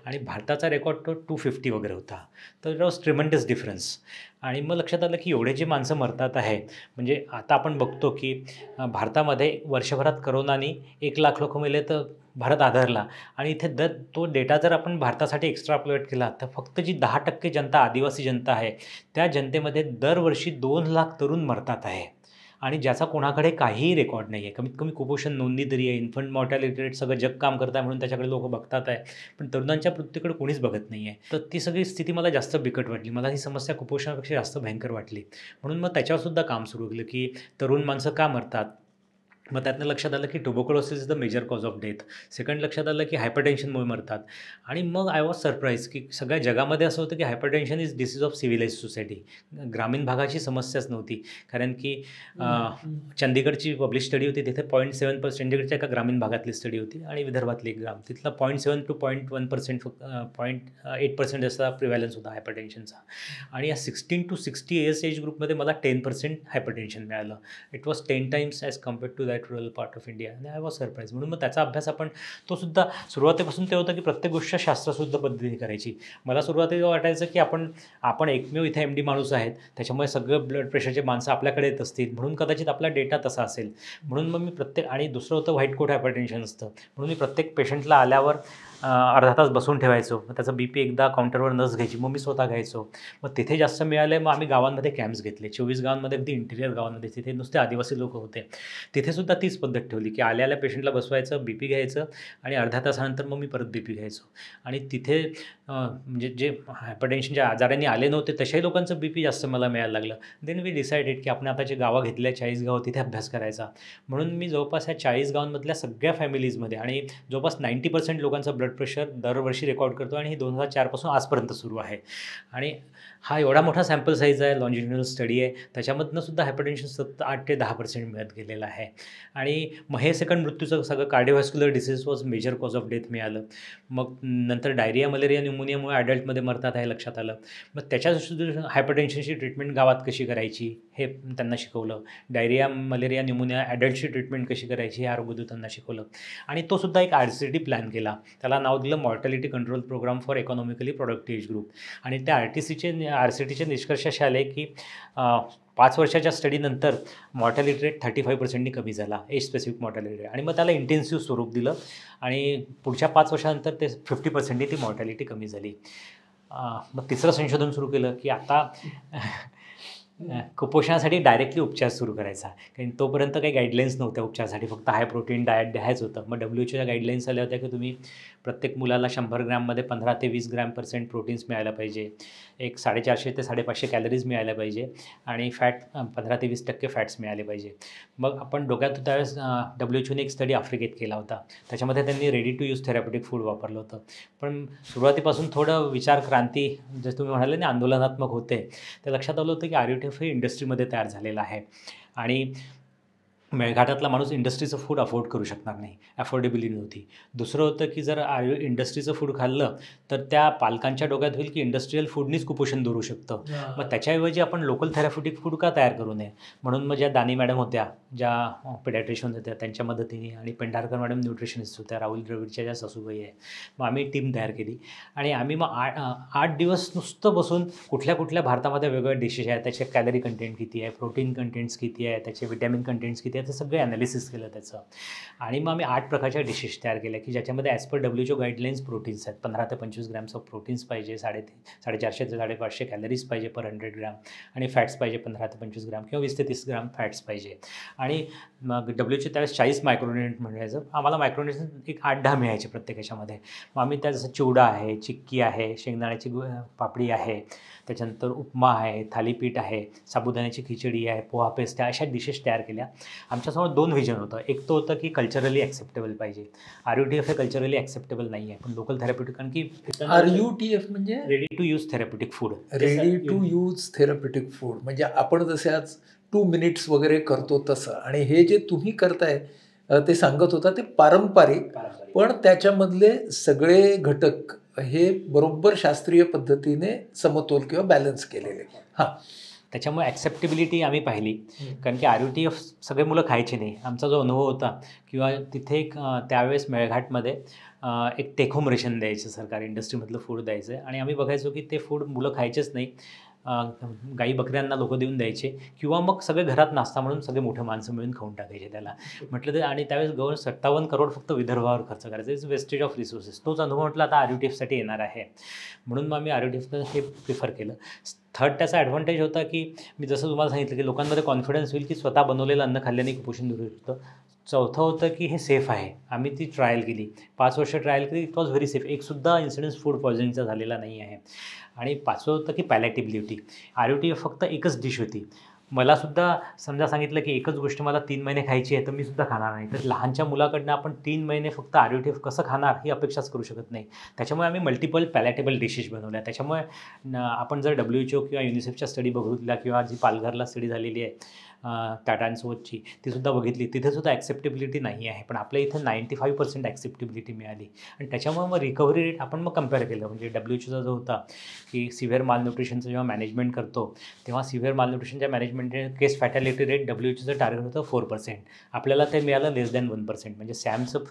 आणि भारताचा रेकॉर्ड तो 250 वगैरे होता. तर इट वॉज ट्रिमेंडस डिफरन्स. आणि मग लक्षात आलं की एवढे जे माणसं मरतात आहे, म्हणजे आता आपण बघतो की भारतामध्ये वर्षभरात करोनाने 1 लाख लोक मेले तर भारत आधारला. आणि इथे तो डेटा जर आपण भारतासाठी एक्स्ट्रापोलेट केला तर फक्त जी 10% जनता आदिवासी जनता आहे त्या जनतेमध्ये दरवर्षी 2 लाख तरुण मरतात आहे. आणि ज्याचा कोणाकडे काहीही रेकॉर्ड नाही आहे. कमीत कमी कुपोषण नोंदणी तरी आहे, इन्फंट मॉर्टॅलिटी रेट सगळं जग काम करत आहे म्हणून त्याच्याकडे लोक बघतात आहे, पण तरुणांच्या मृत्यूकडे कोणीच बघत नाही आहे. तर ती सगळी स्थिती मला जास्त बिकट वाटली. मला ही समस्या कुपोषणापेक्षा जास्त भयंकर वाटली. म्हणून मग त्याच्यावरसुद्धा काम सुरू केलं की तरुण माणसं का मरतात. मग त्यातनं लक्षात आलं की tuberculosis is the major cause of death. Second लक्षात आलं की हायपरटेन्शनमुळे मरतात. आणि मग आय वॉज सरप्राईज की सगळ्या जगामध्ये असं होतं की hypertension is disease of civilise society. ग्रामीण भागाची समस्याच नव्हती. कारण की चंदीगडची पब्लिश स्टडी होती, तिथे 0.7% चंदीगडच्या एका ग्रामीण भागातली स्टडी होती आणि विदर्भातली एक ग्राम, तिथला 0.7 to 0.1% 0.8% असा प्रिव्हॅलन्स होता हायपरटेन्शनचा. आणि या 16 to 60 इयर्स एज ग्रुपमध्ये मला 10% हायपरटेन्शन मिळालं. It was 10 times as compared to that that rural part of India आणि आय वॉज सरप्राईज. म्हणून मग त्याचा अभ्यास आपण तो सुद्धा सुरुवातीपासून ते होतं की प्रत्येक गोष्ट शास्त्रशुद्ध पद्धतीने करायची. मला सुरुवातीला वाटायचं की आपण एकमेव इथे MD माणूस आहेत, त्याच्यामुळे सगळं ब्लड प्रेशरचे माणसं आपल्याकडे येत असतील, म्हणून कदाचित आपला डेटा तसा असेल. म्हणून मग मी आणि दुसरं होतं व्हाईट कोट हायपरटेन्शन असतं, म्हणून मी प्रत्येक पेशंटला आल्यावर अर्धा तास बसून ठेवायचो. मग त्याचा BP एकदा काउंटरवर नस घ्यायची, मग मी स्वतः घ्यायचो. मग तिथे जास्त मिळालं आहे, मग आम्ही गावांमध्ये कॅम्प्स घेतले. 24 गावांमध्ये, अगदी इंटिरियर गावांमध्ये, तिथे नुसते आदिवासी लोक होते. तिथेसुद्धा तीच पद्धत ठेवली की आल्या पेशंटला बसवायचं, BP घ्यायचं आणि अर्ध्या तासानंतर मग मी परत BP घ्यायचो. आणि तिथे म्हणजे जे हायपरटेन्शनच्या आजारांनी आले नव्हते तशाही लोकांचं BP जास्त मला मिळायला लागलं. देन वी डिसाइडेड की आपण आता जे गावं घेतल्या 40 गावं, तिथे अभ्यास करायचा. म्हणून मी जवळपास ह्या 40 गावांमधल्या सगळ्या फॅमिलीजमध्ये आणि जवळपास 90% लोकांचं ब्लड प्रेशर दरवर्षी रेकॉर्ड करतो आणि हे 2004 पासून आजपर्यंत सुरू आहे. आणि हा एवढा मोठा सॅम्पल साईज आहे, लॉन्जिट्युडिनल स्टडी आहे, त्याच्यामधनं सुद्धा हायपरटेन्शन 8 ते 10% मिळत गेलेलं आहे. आणि मग हे सेकंड मृत्यूचं सगळं cardiovascular disease was major cause of death मिळालं. मग नंतर डायरिया, मलेरिया, न्यूमोनियामुळे ॲडल्टमध्ये मरतात हे लक्षात आलं. मग त्याच्या हायपरटेन्शनची ट्रीटमेंट गावात कशी करायची हे त्यांना शिकवलं. डायरिया, मलेरिया, न्यूमोनिया ॲडल्टची ट्रीटमेंट कशी करायची हे आरोग्यदूतांना शिकवलं. आणि तो सुद्धा एक RCT प्लॅन केला. त्याला नाव दिलं mortality control program for economically productive age group. आणि त्या RCTचे निष्कर्ष असे आले की 5 वर्षाच्या स्टडीनंतर मॉर्टॅलिटी रेट 35% कमी झाला, एज स्पेसिफिक मॉर्टॅलिटी रेट. आणि मग त्याला इंटेन्सिव्ह स्वरूप दिलं आणि पुढच्या 5 वर्षानंतर ते 50% ती मॉर्टॅलिटी कमी झाली. मग तिसरं संशोधन सुरू केलं की आता कुपोषणासाठी डायरेक्टली उपचार सुरू करायचा, कारण तोपर्यंत काही गाईडलाईन्स नव्हत्या उपचारासाठी, फक्त हाय प्रोटीन डाएट द्यायचं होतं. मग WHOच्या गाईडलाईन्स आल्या होत्या की तुम्ही प्रत्येक मुलाला 100 ग्रॅममध्ये 15 ते 20 ग्रॅम% प्रोटीन्स मिळायला पाहिजे, एक 450 ते 550 कॅलरीज मिळायला पाहिजे आणि फॅट 15 ते 20% फॅट्स मिळाले पाहिजे. मग आपण डोक्यात त्यावेळेस WHOने एक स्टडी आफ्रिकेत केला होता, त्याच्यामध्ये त्यांनी ready to use therapeutic food वापरलं होतं. पण सुरुवातीपासून थोडं विचार क्रांती, जसं तुम्ही म्हणाले ना आंदोलनात्मक होते, ते लक्षात आलं होतं की RUTF हे इंडस्ट्रीमध्ये तयार झालेलं आहे आणि मेळघाटातला माणूस इंडस्ट्रीचं फूड अफोर्ड करू शकणार नाही, अफोर्डेबिलिटी नव्हती. दुसरं होतं की जर इंडस्ट्रीचं फूड खाल्लं तर त्या पालकांच्या डोक्यात होईल की इंडस्ट्रीयल फूडनीच कुपोषण दूर होऊ शकतं. मग त्याच्याऐवजी आपण लोकल थेरॅप्युटिक फूड का तयार करू नये. म्हणून मग ज्या दानी मॅडम होत्या, ज्या पेडॅट्रिशियन्स होत्या, त्यांच्या मदतीने, आणि पेंढारकर मॅडम न्यूट्रिशनिस्ट होत्या, राहुल द्रविडच्या ज्या सासूबाई आहे, मग आम्ही टीम तयार केली. आणि आम्ही मग 8 दिवस नुसतं बसून कुठल्या भारतामध्ये वेगवेगळ्या डिशेस आहेत, त्याचे कॅलरी कंटेंट किती आहे, प्रोटीन कंटेंट्स किती आहे, त्याचे विटॅमिन कंटेंट्स किती आहे, ते सगळे ॲनालिसिस केलं त्याचं. आणि मग आम्ही 8 प्रकारच्या डिशेस तयार केल्या की ज्याच्यामध्ये as per WHO guidelines proteins आहेत. 15 ते 25 ग्रॅम्स ऑफ प्रोटीन्स पाहिजे, 450 ते 550 कॅलरीज पाहिजे पर 100 ग्रॅम, आणि फॅट्स पाहिजे 15 ते 25 ग्रॅम किंवा 20 ते 30 ग्रॅम फॅट्स पाहिजे. आणि मग WHO त्यावेळेस 40 मायक्रोन्युट्रिएंट म्हणायचं, आम्हाला मायक्रोन्युट्रिएंट एक 8-10 मिळायचे प्रत्येक ह्याच्यामध्ये. मग आम्ही त्या जसं चिवडा आहे, चिक्की आहे, शेंगदाण्याची पापडी आहे, त्याच्यानंतर उपमा आहे, थालीपीठ आहे, साबुदाण्याची खिचडी आहे, पोहा पेस्ट आहे, अशा डिशेस तयार केल्या. आमच्यासमोर 2 व्हिजन होतं. एक तो होतं की कल्चरली ॲक्सेप्टेबल पाहिजे. RUTF हे कल्चरली ॲक्सेप्टेबल नाही आहे, पण लोकल थेरॅप्युटिक, कारण की RUTF म्हणजे ready to use therapeutic food. Ready to use therapeutic food म्हणजे आपण जसे आज 2 मिनिट्स वगैरे करतो तसं. आणि हे जे तुम्ही करताय ते सांगत होता ते पारंपरिक, पण त्याच्यामधले सगळे घटक हे बरोबर शास्त्रीय पद्धतीने समतोल किंवा बॅलन्स केलेले. हां, त्याच्यामुळे ॲक्सेप्टेबिलिटी आम्ही पाहिली, कारण की RUTF सगळे मुलं खायचे नाही. आमचा जो अनुभव होता किंवा तिथे एक त्यावेळेस मेळघाटमध्ये एक टेक होम रेशन द्यायचं, सरकार इंडस्ट्रीमधलं फूड द्यायचं, आणि आम्ही बघायचो की ते फूड मुलं खायचेच नाही. गाई बकऱ्यांना लोक देऊन द्यायचे किंवा मग सगळे घरात नाश्ता म्हणून सगळे मोठे माणसं मिळून खाऊन टाकायचे त्याला. म्हटलं ते, आणि त्यावेळेस 57 करोड फक्त विदर्भावर खर्च करायचा. It's wastage of resources. तोच अनुभव म्हटलं आता RUTFसाठी येणार आहे, म्हणून मग आम्ही RUTF हे प्रिफर केलं. थर्ड त्याचा ॲडव्हान्टेज होता की मी जसं तुम्हाला सांगितलं की लोकांमध्ये कॉन्फिडन्स होईल की स्वतः बनवलेलं अन्न खाल्ल्याने कुपोषण दूर होतं. चौथं होतं की हे सेफ आहे. आम्ही ती ट्रायल केली, 5 वर्ष ट्रायल केली, इट वॉज व्हेरी सेफ. एकसुद्धा इन्सिडेन्स फूड पॉयझनिंगचा झालेला नाही आहे. आणि 5वं होतं की पॅलेटेबिलिटी. RUTF फक्त एकच डिश होती. मलासुद्धा समजा सांगितलं की एकच गोष्ट मला 3 महिने खायची आहे, तर मी सुद्धा खाणार नाही. तर लहानच्या मुलाकडनं आपण 3 महिने फक्त RUTF कसं खाणार ही अपेक्षाच करू शकत नाही. त्याच्यामुळे आम्ही मल्टिपल पॅलेटेबल डिशेस बनवल्या. त्याच्यामुळे आपण जर WHO किंवा युनिसेफच्या स्टडी बघितल्या किंवा जी पालघरला स्टडी झालेली आहे, टाटांसोबतची, तीसुद्धा बघितली, तिथेसुद्धा ॲक्सेप्टेबिलिटी नाही आहे. पण आपल्या इथं 95% ॲक्सेप्टेबिलिटी मिळाली आणि त्याच्यामुळे मग रिकव्हरी रेट आपण मग कंपेअर केलं. म्हणजे WHO जो होता की सिव्हिअर मालन्यूट्रिशनचं जेव्हा मॅनेजमेंट करतो तेव्हा सिव्हिअर मालन्यूट्रिशनच्या मॅनेजमेंटचे केस फॅटॅलिटी रेट WHOचं टार्गेट होतं 4%. आपल्याला ते मिळालं लेस दॅन 1%. म्हणजे सॅमचं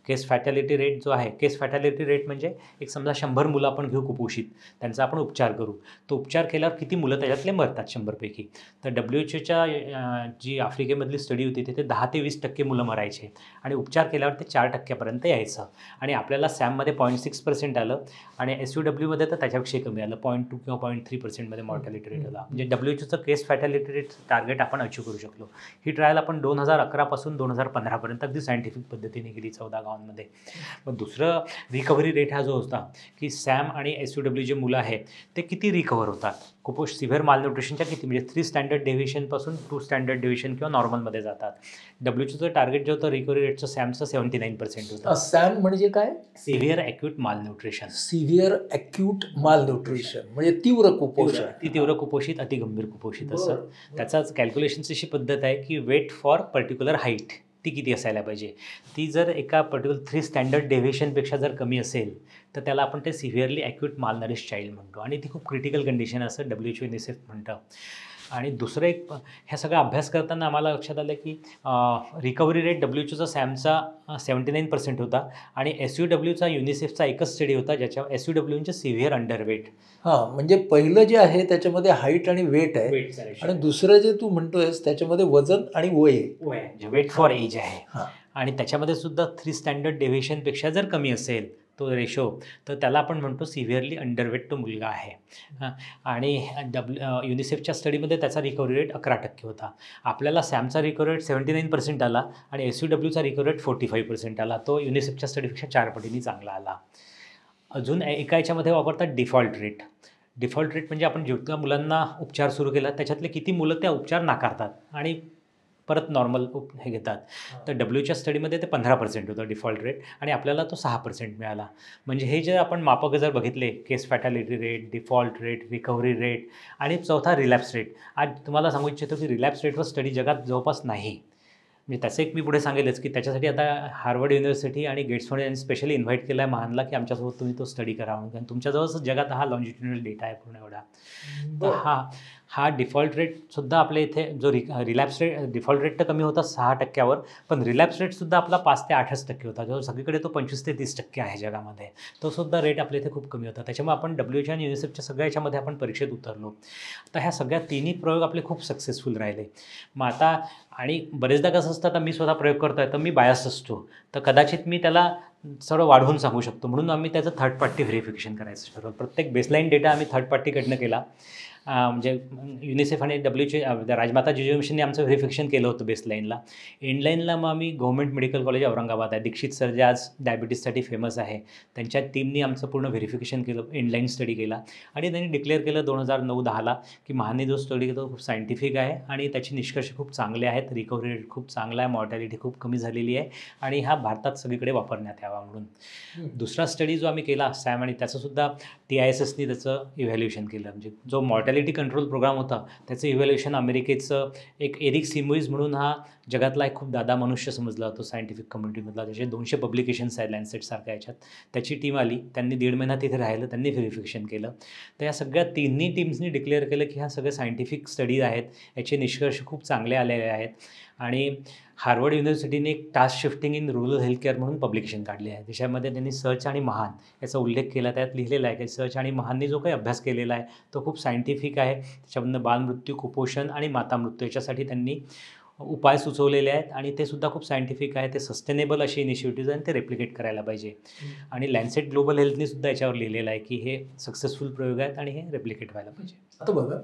केस फॅटॅलिटी रेट जो आहे, केस फॅटॅलिटी रेट म्हणजे एक समजा 100 मुलं आपण घेऊ कुपोषित, त्यांचा आपण उपचार करू. तो उपचार केल्यावर किती मुलं त्याच्यातले मरतात 100पैकी. तर WHOच्या जी आफ्रिकेमधली स्टडी होती तिथे 10 ते 20% मुलं मरायचे आणि उपचार केल्यावर ते 4% यायचं. आणि आपल्याला सॅममध्ये 0.6% आलं आणि SUWमध्ये तर त्याच्यापेक्षा कमी आलं, 0.2 किंवा 0.3% मॉर्टॅलिटी रेट होता. म्हणजे WHOचं केस फॅटॅलिटी रेट टार्गेट आपण अचीव करू शकलो. ही ट्रायल आपण 2011 पासून 2015पर्यंत अगदी सायंटिफिक पद्धतीने केली 14 गावांमध्ये. मग दुसरं रिकव्हरी रेट हा जो होता की सॅम आणि SUW जे मुलं आहेत ते किती रिकवर होतात, सिव्हिअर मालन्यूट्रिशनच्या किती, म्हणजे 3 स्टँडर्ड डेव्हिएशनपासून 2 स्टँडर्ड डेव्हिएशन किंवा नॉर्मलमध्ये जातात. WHOचं टार्गेट जे होतं रिकव्हरी रेटचं सॅमचं 79% होतं. सॅम म्हणजे काय? Severe acute malnutrition. Severe acute malnutrition म्हणजे तीव्र कुपोषण. ती तीव्र कुपोषित, अतिगंभीर कुपोषित असं. त्याचाच कॅल्क्युलेशनची अशी पद्धत आहे की वेट फॉर पर्टिक्युलर हाईट ती किती असायला पाहिजे. ती जर एका पर्टिक्युलर 3 स्टँडर्ड डेव्हिएशनपेक्षा जर कमी असेल तर त्याला आपण ते सिव्हिअरली ॲक्यूट मालनरिश चाइल्ड म्हणतो आणि ती खूप क्रिटिकल कंडिशन असं WHO UNICEF म्हणतं. आणि दुसरं एक, ह्या सगळा अभ्यास करताना आम्हाला लक्षात आलं की रिकव्हरी रेट WHOचा सॅमचा 79% होता आणि SUWचा युनिसेफचा एकच स्टडी होता ज्याच्या SUWचे सिव्हिअर अंडरवेट. हां, म्हणजे पहिलं जे आहे त्याच्यामध्ये हाईट आणि वेट आहे आणि दुसरं जे तू म्हणतोयस त्याच्यामध्ये वजन आणि वय आहे, वेट फॉर एज आहे. आणि त्याच्यामध्ये सुद्धा 3 स्टँडर्ड डेव्हिएशनपेक्षा जर कमी असेल तो रेशो तर त्याला आपण म्हणतो सिव्हिअरली अंडरवेट तो मुलगा आहे. आणि युनिसेफच्या स्टडीमध्ये त्याचा रिकव्हरी रेट 11% होता. आपल्याला सॅमचा रिकव्हरी रेट 79% आला आणि SUWचा रिकव्हरी रेट 45% आला. तो युनिसेफच्या स्टडीपेक्षा 4 पटींनी चांगला आला. अजून एका याच्यामध्ये वापरतात डिफॉल्ट रेट. डिफॉल्ट रेट म्हणजे आपण जेवढ्या मुलांना उपचार सुरू केला त्याच्यातले किती मुलं त्या उपचार नाकारतात आणि परत नॉर्मल हे घेतात. तर WHOच्या स्टडीमध्ये ते 15% होतं डिफॉल्ट रेट आणि आपल्याला तो 6% मिळाला. म्हणजे हे जे आपण मापक जर बघितले, case fatality rate, default rate, recovery rate आणि चौथा रिलॅप्स रेट. आज तुम्हाला सांगू इच्छितो की रिलॅप्स रेटवर स्टडी जगात जवळपास नाही. म्हणजे त्याचं एक मी पुढे सांगेलच की त्याच्यासाठी आता हार्वर्ड युनिव्हर्सिटी आणि गेट्स फाउंडेशन यांनी स्पेशली इन्व्हाइट केला आहे महानला की आमच्यासोबत तुम्ही तो स्टडी करा म्हणून, कारण तुमच्याजवळच जगात हा लॉन्जिट्युडिनल डेटा आहे पूर्ण एवढा. तर हा डिफॉल्ट रेटसुद्धा आपल्या इथे जो रिलॅप्स रेट, डिफॉल्ट रेट तर कमी होता 6%वर, पण रिलॅप्स रेटसुद्धा आपला 5 ते 8% होता. जो सगळीकडे तो 25 ते 30% आहे जगामध्ये. तो सुद्धा रेट आपल्या इथे खूप कमी होता. त्याच्यामुळे आपण WHO आणि युनिसेफच्या सगळ्या याच्यामध्ये आपण परीक्षेत उतरलो. आता ह्या सगळ्या तिन्ही प्रयोग आपले खूप सक्सेसफुल राहिले. मग आता आणि बरेचदा कसं असतं, आता मी स्वतः प्रयोग करतो आहे तर मी बायस असतो, तर कदाचित मी त्याला सर्व वाढवून सांगू शकतो. म्हणून आम्ही त्याचं थर्ड पार्टी व्हेरिफिकेशन करायचं ठरवलं. प्रत्येक बेसलाईन डेटा आम्ही थर्ड पार्टीकडनं केला. म्हणजे युनिसेफ आणि WHO राजमाता जिजाऊ मिशनने आमचं व्हेरिफिकेशन केलं होतं बेसलाईनला. एंडलाईनला मग आम्ही गव्हर्नमेंट मेडिकल कॉलेज औरंगाबाद आहे, दीक्षित सर जे आज डायबिटीजसाठी फेमस आहे, त्यांच्या टीमनी आमचं पूर्ण व्हेरिफिकेशन केलं, एंडलाईन स्टडी केला आणि त्यांनी डिक्लेअर केलं 2009-10ला की महाने जो स्टडी केला तो खूप सायंटिफिक आहे आणि त्याचे निष्कर्ष खूप चांगले आहेत. रिकव्हरी रेट खूप चांगला आहे, मॉर्टॅलिटी खूप कमी झालेली आहे आणि हा भारतात सगळीकडे वापरण्यात यावा म्हणून. दुसरा स्टडी जो आम्ही केला सॅम, आणि त्याचंसुद्धा TISSनी त्याचं इव्हॅल्युएशन केलं. म्हणजे जो मॉर्टॅलिटी कंट्रोल प्रोग्राम होता त्याचं इव्हॅल्युएशन अमेरिकेचं एक एरिक सिमोइज म्हणून हा जगातला एक खूप दादा मनुष्य समजला जातो सायंटिफिक कम्युनिटीमधला. त्याचे 200 पब्लिकेशन्स आहेत लॅन्सेटसारख्या याच्यात. त्याची टीम आली, त्यांनी 1.5 महिना तिथे राहिलं, त्यांनी व्हेरिफिकेशन केलं. तर या सगळ्या तिन्ही टीम्सनी डिक्लेअर केलं की ह्या सगळे सायंटिफिक स्टडीज आहेत, याचे निष्कर्ष खूप चांगले आलेले आहेत. आणि हार्वर्ड युनिव्हर्सिटीने एक task shifting in rural health care म्हणून पब्लिकेशन काढले आहे. त्याच्यामध्ये त्यांनी सर्च आणि महान याचा उल्लेख केला. त्यात लिहिलेला आहे की सर्च आणि महानने जो काही अभ्यास केलेला आहे तो खूप सायंटिफिक आहे. त्याच्यामधनं बालमृत्यू, कुपोषण आणि मातामृत्यू याच्यासाठी त्यांनी उपाय सुचवलेले आहेत आणि ते सुद्धा खूप सायंटिफिक आहे. ते सस्टेनेबल असे इनिशिएटिव्ह आणि ते रेप्लिकेट करायला पाहिजे. आणि लॅन्सेट ग्लोबल हेल्थने सुद्धा याच्यावर लिहिलेलं आहे की हे सक्सेसफुल प्रयोग आहेत आणि हे रेप्लिकेट व्हायला पाहिजे. आता बघा,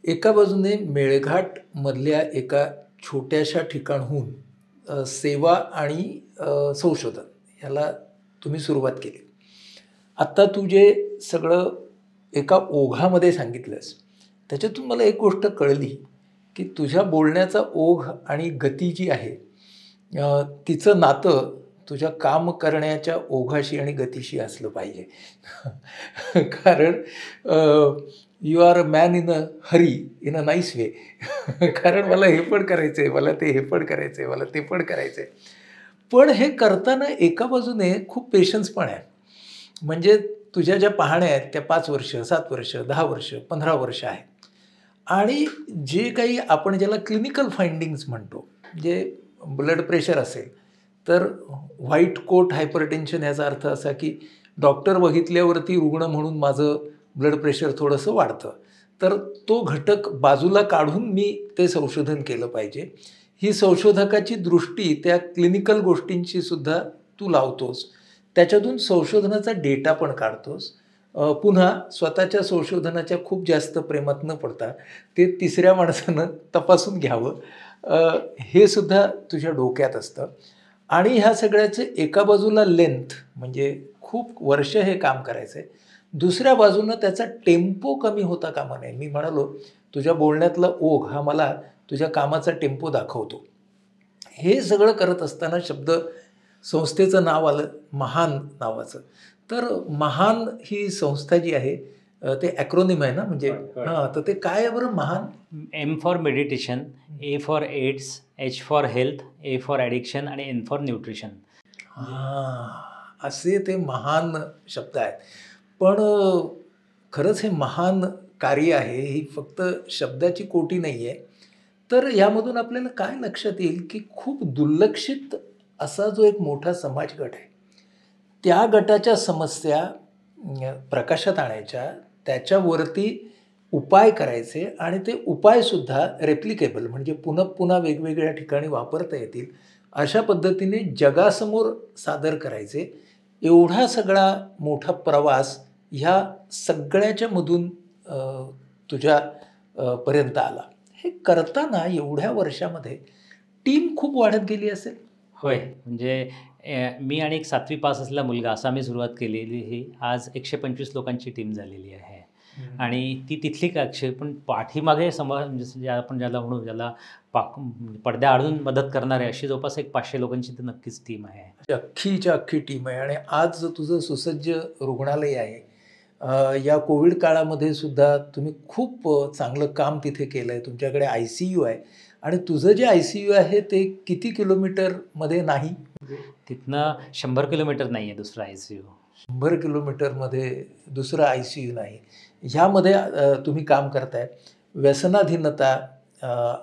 एका बाजूने मेळघाटमधल्या एका छोट्याशा ठिकाणहून सेवा आणि संशोधन ह्याला तुम्ही सुरुवात केली. आत्ता तू जे सगळं एका ओघामध्ये सांगितलंस त्याच्यातून मला एक गोष्ट कळली की तुझ्या बोलण्याचा ओघ आणि गती जी आहे तिचं नातं तुझ्या काम करण्याच्या ओघाशी आणि गतीशी असलं पाहिजे. कारण you are a man in a hurry in a nice way. कारण मला हे पण करायचं आहे, मला ते हे पण करायचं आहे, मला ते पण करायचं आहे. पण हे करताना एका बाजूने खूप पेशन्स पण आहे. म्हणजे तुझ्या ज्या पाहण्या आहेत त्या 5 वर्ष, 7 वर्ष, 10 वर्ष, 15 वर्ष आहेत. आणि जे काही आपण ज्याला क्लिनिकल फाइंडिंग्ज म्हणतो, जे ब्लड प्रेशर असेल, तर व्हाईट कोट हायपरटेन्शन याचा अर्थ असा की डॉक्टर बघितल्यावरती रुग्ण म्हणून माझं ब्लड प्रेशर थोडंसं वाढतं. तर तो घटक बाजूला काढून मी ते संशोधन केलं पाहिजे. ही संशोधकाची दृष्टी त्या क्लिनिकल गोष्टींची सुद्धा तू लावतोस. त्याच्यातून संशोधनाचा डेटा पण काढतोस. पुन्हा स्वतःच्या संशोधनाच्या खूप जास्त प्रेमात न पडता ते तिसऱ्या माणसानं तपासून घ्यावं, हे सुद्धा तुझ्या डोक्यात असतं. आणि ह्या सगळ्याचं एका बाजूला लेंथ म्हणजे खूप वर्ष हे काम करायचं आहे, दुसऱ्या बाजूनं त्याचा टेम्पो कमी होता कामा नये. मी म्हणालो तुझ्या बोलण्यातला ओघ हा मला तुझ्या कामाचा टेम्पो दाखवतो. हे सगळं करत असताना शब्द संस्थेचं नाव आलं महान नावाचं. तर महान ही संस्था जी आहे ते ॲक्रोनिम आहे ना, म्हणजे हां, तर ते काय आहे बरं महान? M for meditation, A for AIDS, H for health, A for addiction आणि एन फॉर न्यूट्रिशन. हां, असे ते महान शब्द आहेत. पण खरंच हे महान कार्य आहे, ही फक्त शब्दाची कोटी नाही आहे. तर यामधून आपल्याला काय लक्षात येईल की खूप दुर्लक्षित असा जो एक मोठा समाजगट आहे, त्या गटाच्या समस्या प्रकाशात आणायच्या, त्याच्यावरती उपाय करायचे आणि ते उपायसुद्धा रेप्लिकेबल म्हणजे पुन्हा पुन्हा वेगवेगळ्या ठिकाणी वापरता येतील अशा पद्धतीने जगासमोर सादर करायचे. एवढा सगळा मोठा प्रवास ह्या सगळ्याच्या मधून तुझ्या पर्यंत आला. हे करताना एवढ्या वर्षामध्ये टीम खूप वाढत गेली असेल. होय, म्हणजे मी आणि एक 7वी पास असलेला मुलगा असं आम्ही सुरुवात केलेली. ही आज 125 लोकांची टीम झालेली आहे. आणि ती तिथली कक्षे पण पाठीमागे म्हणजे जे आपण ज्याला म्हणू, ज्याला पडद्याआडून मदत करणारे अशी जवळपास एक 500 लोकांची तर नक्कीच टीम आहे. अख्खीच्या अख्खी टीम आहे. आणि आज जो तुझं सुसज्ज रुग्णालय आहे, या कोविड काळामध्ये सुद्धा तुम्ही खूप चांगलं काम तिथे केलं आहे. तुमच्याकडे ICU आहे आणि तुझं जे ICU आहे ते किती किलोमीटरमध्ये नाही? तिथनं 100 किलोमीटर नाही आहे दुसरा ICU. 100 किलोमीटरमध्ये दुसरं ICU नाही. ह्यामध्ये तुम्ही काम करताय. व्यसनाधीनता,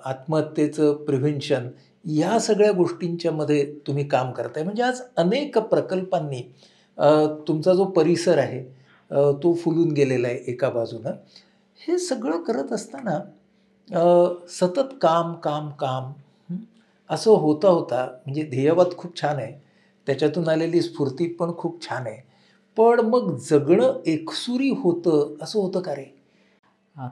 आत्महत्येचं प्रिव्हेन्शन या सगळ्या गोष्टींच्यामध्ये तुम्ही काम करताय. म्हणजे आज अनेक प्रकल्पांनी तुमचा जो परिसर आहे तो फुलून गेलेला आहे एका बाजूनं. हे सगळं करत असताना सतत काम, काम, काम असं होता होता म्हणजे ध्येयवाद खूप छान आहे. त्याच्यातून आलेली स्फूर्ती पण खूप छान आहे. पण मग जगणं एकसुरी होतं असं होतं का रे?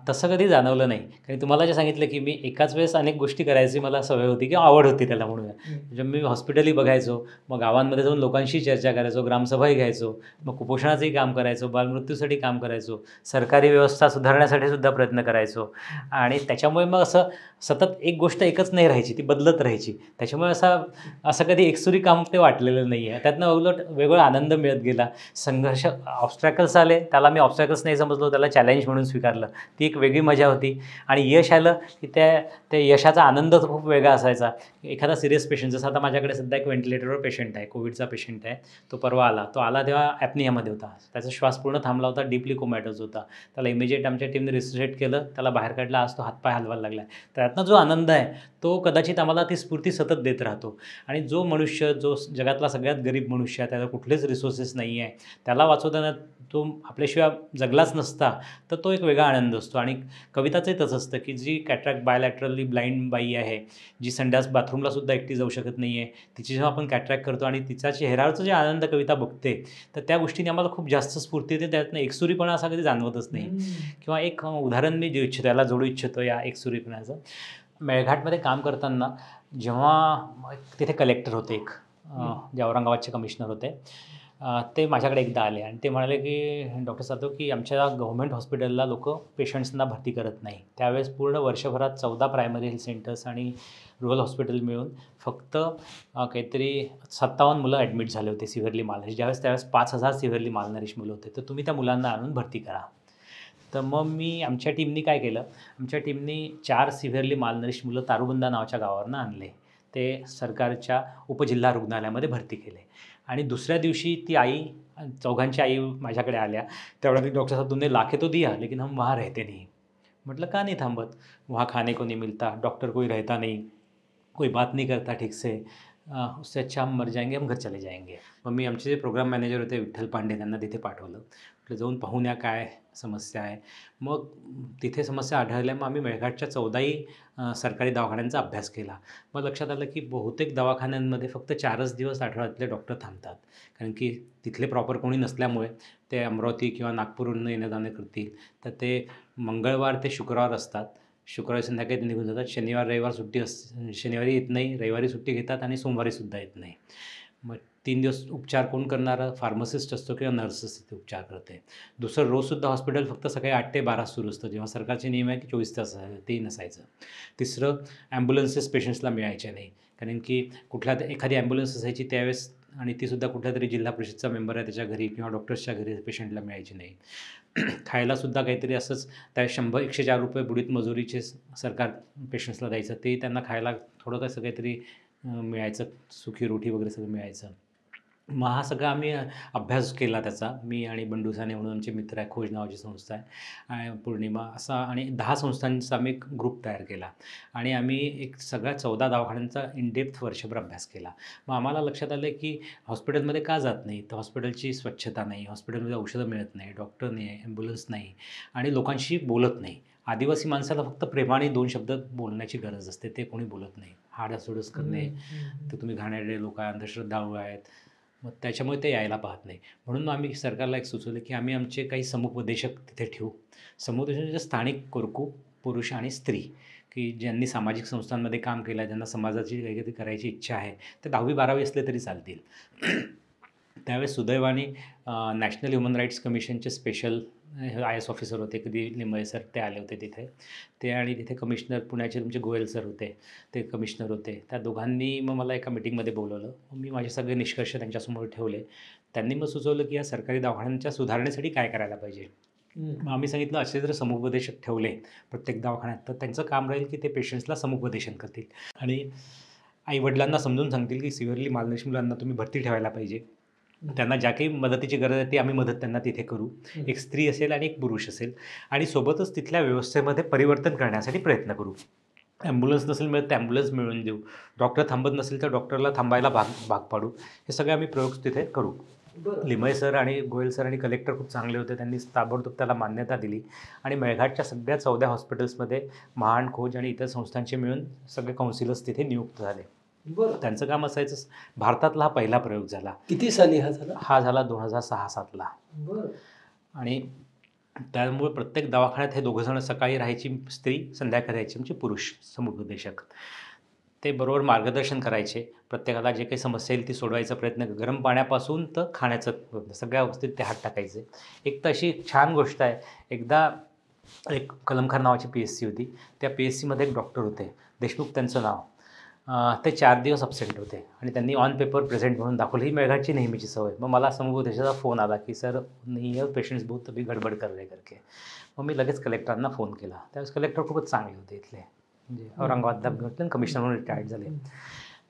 तसं कधी जाणवलं नाही. कारण तुम्हाला जे सांगितलं, की मी एकाच वेळेस अनेक गोष्टी करायची मला सवय होती किंवा आवड होती त्याला म्हणूया. म्हणजे मी हॉस्पिटलही बघायचो, मग गावांमध्ये जाऊन लोकांशी चर्चा करायचो, ग्रामसभाही घ्यायचो, मग कुपोषणाचंही काम करायचो, बालमृत्यूसाठी काम करायचो, सरकारी व्यवस्था सुधारण्यासाठी सुद्धा प्रयत्न करायचो. आणि त्याच्यामुळे मग असं सतत एक गोष्ट एकच नाही राहायची, ती बदलत राहायची. त्याच्यामुळे असं कधी एकसुरी काम ते वाटलेलं नाही आहे. त्यातनं उलट वेगळा आनंद मिळत गेला. संघर्ष ऑब्स्टॅकल्स आले, त्याला मी ऑब्स्टॅकल्स नाही समजलो, त्याला चॅलेंज म्हणून स्वीकारलं. ती एक वेगळी मजा होती. आणि यश आलं की त्या यशाचा आनंद खूप वेगळा असायचा. एखादा सिरियस पेशंट, जसं आता माझ्याकडे सध्या एक व्हेंटिलेटरवर पेशंट आहे, कोविडचा पेशंट आहे. तो परवा आला. तो आला तेव्हा ॲपनियामध्ये होता. त्याचा श्वास पूर्ण थांबला होता, डीपली कोमॅटोज होता. त्याला इमिजिएट आमच्या टीमने रिसोसिएट केलं, त्याला बाहेर काढला. आज तो हातपाय हलवायला लागला आहे. त्यातनं जो आनंद आहे तो कदाचित आम्हाला ती स्फूर्ती सतत देत राहतो. आणि जो मनुष्य, जो जगातला सगळ्यात गरीब मनुष्य आहे, त्याला कुठलेच रिसोर्सेस नाही आहे, त्याला वाचवताना तो आपल्याशिवाय जगलाच नसता, तर तो एक वेगळा आनंद असतो. आणि कविताचंही तसं असतं की जी कॅट्रॅक्ट बायलॅटरली ब्लाइंड बाई आहे, जी संडास बाथरूमलासुद्धा एकटी जाऊ शकत नाही आहे, तिची जेव्हा आपण कॅट्रॅक्ट करतो आणि तिचा चेहऱ्यावरचं जे आनंद कविता बघते, तर त्या गोष्टीने आम्हाला खूप जास्त स्फूर्ती येते. त्यातनं एकसुरीपणा असा कधी जाणवतच नाही. किंवा एक उदाहरण मी देऊ इच्छितो, याला जोडू इच्छितो या एकसुरीपणाचं. मेळघाटमध्ये काम करताना जेव्हा तिथे कलेक्टर होते एक, जे औरंगाबादचे कमिशनर होते, ते माझ्याकडे एकदा आले आणि ते म्हणाले की डॉक्टर सातव, की आमच्या गव्हर्मेंट हॉस्पिटलला लोकं पेशंट्सना भरती करत नाही. त्यावेळेस पूर्ण वर्षभरात 14 प्रायमरी हेल्थ सेंटर्स आणि रुरल हॉस्पिटल मिळून फक्त काहीतरी 57 मुलं ॲडमिट झाले होते सिव्हिअरली मालनरिश. त्यावेळेस 5,000 सिव्हिअरली मालनरिश मुलं होते. तर तुम्ही त्या मुलांना आणून भरती करा. तर मग मी आमच्या टीमनी काय केलं, आमच्या टीमनी 4 सिव्हिअरली मालनरिश मुलं तारुबंदा नावाच्या गावावरनं आणले. ते सरकारच्या उपजिल्हा रुग्णालयामध्ये भरती केले आणि दुसऱ्या दिवशी ती आई, चौघांची आई माझ्याकडे आल्या. त्यावेळेला डॉक्टर साहब तुमने लाके तो दिया लेकिन हम वहाँ रहते नहीं. म्हटलं का नहीं थांबत? वहाँ खाने को नहीं मिलता, डॉक्टर कोई रहता नहीं, कोई बात नहीं करता ठीक से, उससे अच्छा हम मर जाएंगे, हम घर चले जाएंगे. मग मी आमचे जे प्रोग्राम मॅनेजर होते विठ्ठल पांडे, त्यांना तिथे पाठवलं. म्हटलं जाऊन पाहून या काय समस्या आहे. मग तिथे समस्या आढळल्या. मग आम्ही मेळघाटच्या 14ही सरकारी दवाखान्यांचा अभ्यास केला. मग लक्षात आलं की बहुतेक दवाखान्यांमध्ये फक्त 4च दिवस आठवड्यातले डॉक्टर थांबतात, कारण की तिथले प्रॉपर कोणी नसल्यामुळे ते अमरावती किंवा नागपूरहून येणं जाणं करतील. तर ते मंगळवार ते शुक्रवार असतात, शुक्रवारी संध्याकाळी ते निघून जातात. शनिवार रविवार सुट्टी शनिवारी येत नाही, रविवारी सुट्टी घेतात आणि सोमवारीसुद्धा येत नाही. मग 3 दिवस उपचार कोण करणारं? फार्मासिस्ट असतो किंवा नर्सेस तिथे उपचार करते. दुसरं रोजसुद्धा हॉस्पिटल फक्त सकाळी 8 ते 12 सुरू असतं, जेव्हा सरकारचे नियम आहे की 24 तास तेही नसायचं. तिसरं, ॲम्ब्युलन्सेस पेशंट्सला मिळायचे नाही, कारण की एखादी ॲम्ब्युलन्स असायची त्यावेळेस, आणि तीसुद्धा कुठल्यातरी जिल्हा परिषदचा मेंबर आहे त्याच्या घरी किंवा डॉक्टर्सच्या घरी पेशंटला मिळायची नाही. खायलासुद्धा काहीतरी असंच त्या 104 रुपये बुडीत मजुरीचे सरकार पेशंट्सला द्यायचं, ते त्यांना खायला थोडं कसं काहीतरी मिळायचं, सुकी रोटी वगैरे सगळं मिळायचं. मग हा सगळा आम्ही अभ्यास केला त्याचा, मी आणि बंडू साने म्हणून आमचे मित्र आहे, खोज नावाची संस्था आहे, पौर्णिमा असा, आणि 10 संस्थांचा आम्ही एक ग्रुप तयार केला आणि आम्ही एक सगळ्या 14 दवाखान्यांचा इन डेप्थ वर्षभर अभ्यास केला. मग आम्हाला लक्षात आलं की हॉस्पिटलमध्ये का जात नाही, तर हॉस्पिटलची स्वच्छता नाही, हॉस्पिटलमध्ये औषधं मिळत नाही, डॉक्टर नाही, ॲम्ब्युलन्स नाही आणि लोकांशी बोलत नाही. आदिवासी माणसाला फक्त प्रेमाने 2 शब्द बोलण्याची गरज असते, ते कोणी बोलत नाही. हाडासोडस करणे, तर तुम्ही घाणेरडे लोक आहे, अंधश्रद्धाळू आहेत, मग त्याच्यामुळे ते यायला पाहत नाही. म्हणून आम्ही सरकारला एक सुचवलं की आम्ही आमचे काही समुपदेशक तिथे ठेवू. समुपदेशक म्हणजे स्थानिक कोरकू पुरुष आणि स्त्री, की ज्यांनी सामाजिक संस्थांमध्ये काम केलं आहे, ज्यांना समाजाची काहीतरी करायची इच्छा आहे, ते 10वी-12वी असले तरी चालतील. त्यावेळेस सुदैवाने नॅशनल ह्युमन राईट्स कमिशनचे स्पेशल IAS ऑफिसर होते, कधी लिंबळे सर, ते आले होते तिथे. ते आणि तिथे कमिशनर पुण्याचे तुमचे गोयल सर होते, ते कमिशनर होते. त्या दोघांनी मग मला एका मीटिंगमध्ये बोलवलं. मी माझे सगळे निष्कर्ष त्यांच्यासमोर ठेवले. त्यांनी मग सुचवलं की या सरकारी दवाखान्यांच्या सुधारणेसाठी काय करायला पाहिजे. मग आम्ही सांगितलं असे जर समुपदेशक ठेवले प्रत्येक दवाखान्यात, तर त्यांचं काम राहील की ते पेशंट्सला समुपदेशन करतील आणि आईवडिलांना समजून सांगतील की सिव्हिअरली मालनरिश मुलांना तुम्ही भरती ठेवायला पाहिजे. त्यांना ज्या काही मदतीची गरज आहे ती आम्ही मदत त्यांना तिथे करू. एक स्त्री असेल आणि एक पुरुष असेल, आणि सोबतच तिथल्या व्यवस्थेमध्ये परिवर्तन करण्यासाठी प्रयत्न करू. ॲम्ब्युलन्स नसेल मिळत तर ॲम्ब्युलन्स मिळवून देऊ, डॉक्टर थांबत नसेल तर डॉक्टरला थांबायला भाग पाडू. हे सगळे आम्ही प्रयोग तिथे करू. लिमये सर आणि गोयल सर आणि कलेक्टर खूप चांगले होते, त्यांनी ताबडतोब त्याला मान्यता दिली आणि मेळघाटच्या सगळ्या 14 हॉस्पिटल्समध्ये महान, खोज आणि इतर संस्थांचे मिळून सगळे काउन्सिलर्स तिथे नियुक्त झाले. त्यांचं काम असायचं. भारतातला हा पहिला प्रयोग झाला. किती साली हा झाला? हा झाला 2006-07ला. आणि त्यामुळे प्रत्येक दवाखान्यात हे दोघंजण, सकाळी राहायची स्त्री, संध्याकाळी राहायची म्हणजे पुरुष समुपदेशक. ते बरोबर मार्गदर्शन करायचे, प्रत्येकाला जे काही समस्या येईल ती सोडवायचा प्रयत्न, गरम पाण्यापासून तर खाण्याचं सगळ्या गोष्टीत ते हात टाकायचे. एक तर अशी छान गोष्ट आहे, एकदा एक कलमखार नावाची PSC होती, त्या PSCमध्ये एक डॉक्टर होते, देशमुख त्यांचं नाव. ते 4 दिवस अब्सेंट होते आणि त्यांनी ऑन पेपर प्रेझेंट म्हणून दाखवलं. ही मेळघाटची नेहमीची सवय. मग मला समुपदेशाचा फोन आला की सर नहीं है पेशंट्स बहुत अभी गडबड कर रहे करके. मग मी लगेच कलेक्टरांना फोन केला. त्यावेळेस कलेक्टर खूपच चांगले होते इथले, म्हणजे औरंगाबादला कमिशनर म्हणून रिटायर्ड झाले.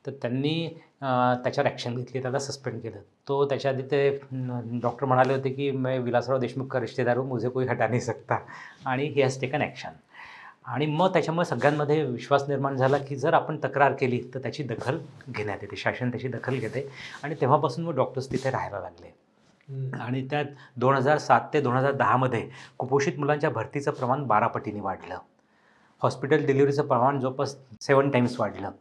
तर त्यांनी त्याच्यावर ॲक्शन घेतली, त्याला सस्पेंड केलं. तो त्याच्या आधी ते डॉक्टर म्हणाले होते की मैं विलासराव देशमुख का रिश्तेदार हूँ, मुझे कोई हटा नहीं सकता, आणि ही हॅज टेकन ॲक्शन. आणि मग त्याच्यामुळे सगळ्यांमध्ये विश्वास निर्माण झाला की जर आपण तक्रार केली तर त्याची दखल घेण्यात येते, शासन त्याची दखल घेते. आणि तेव्हापासून मग डॉक्टर्स तिथे राहायला लागले. आणि त्यात 2007 ते 2010मध्ये कुपोषित मुलांच्या भरतीचं प्रमाण 12 पटीने वाढलं. हॉस्पिटल डिलिव्हरीचं प्रमाण जवळपास 7 टाईम्स वाढलं.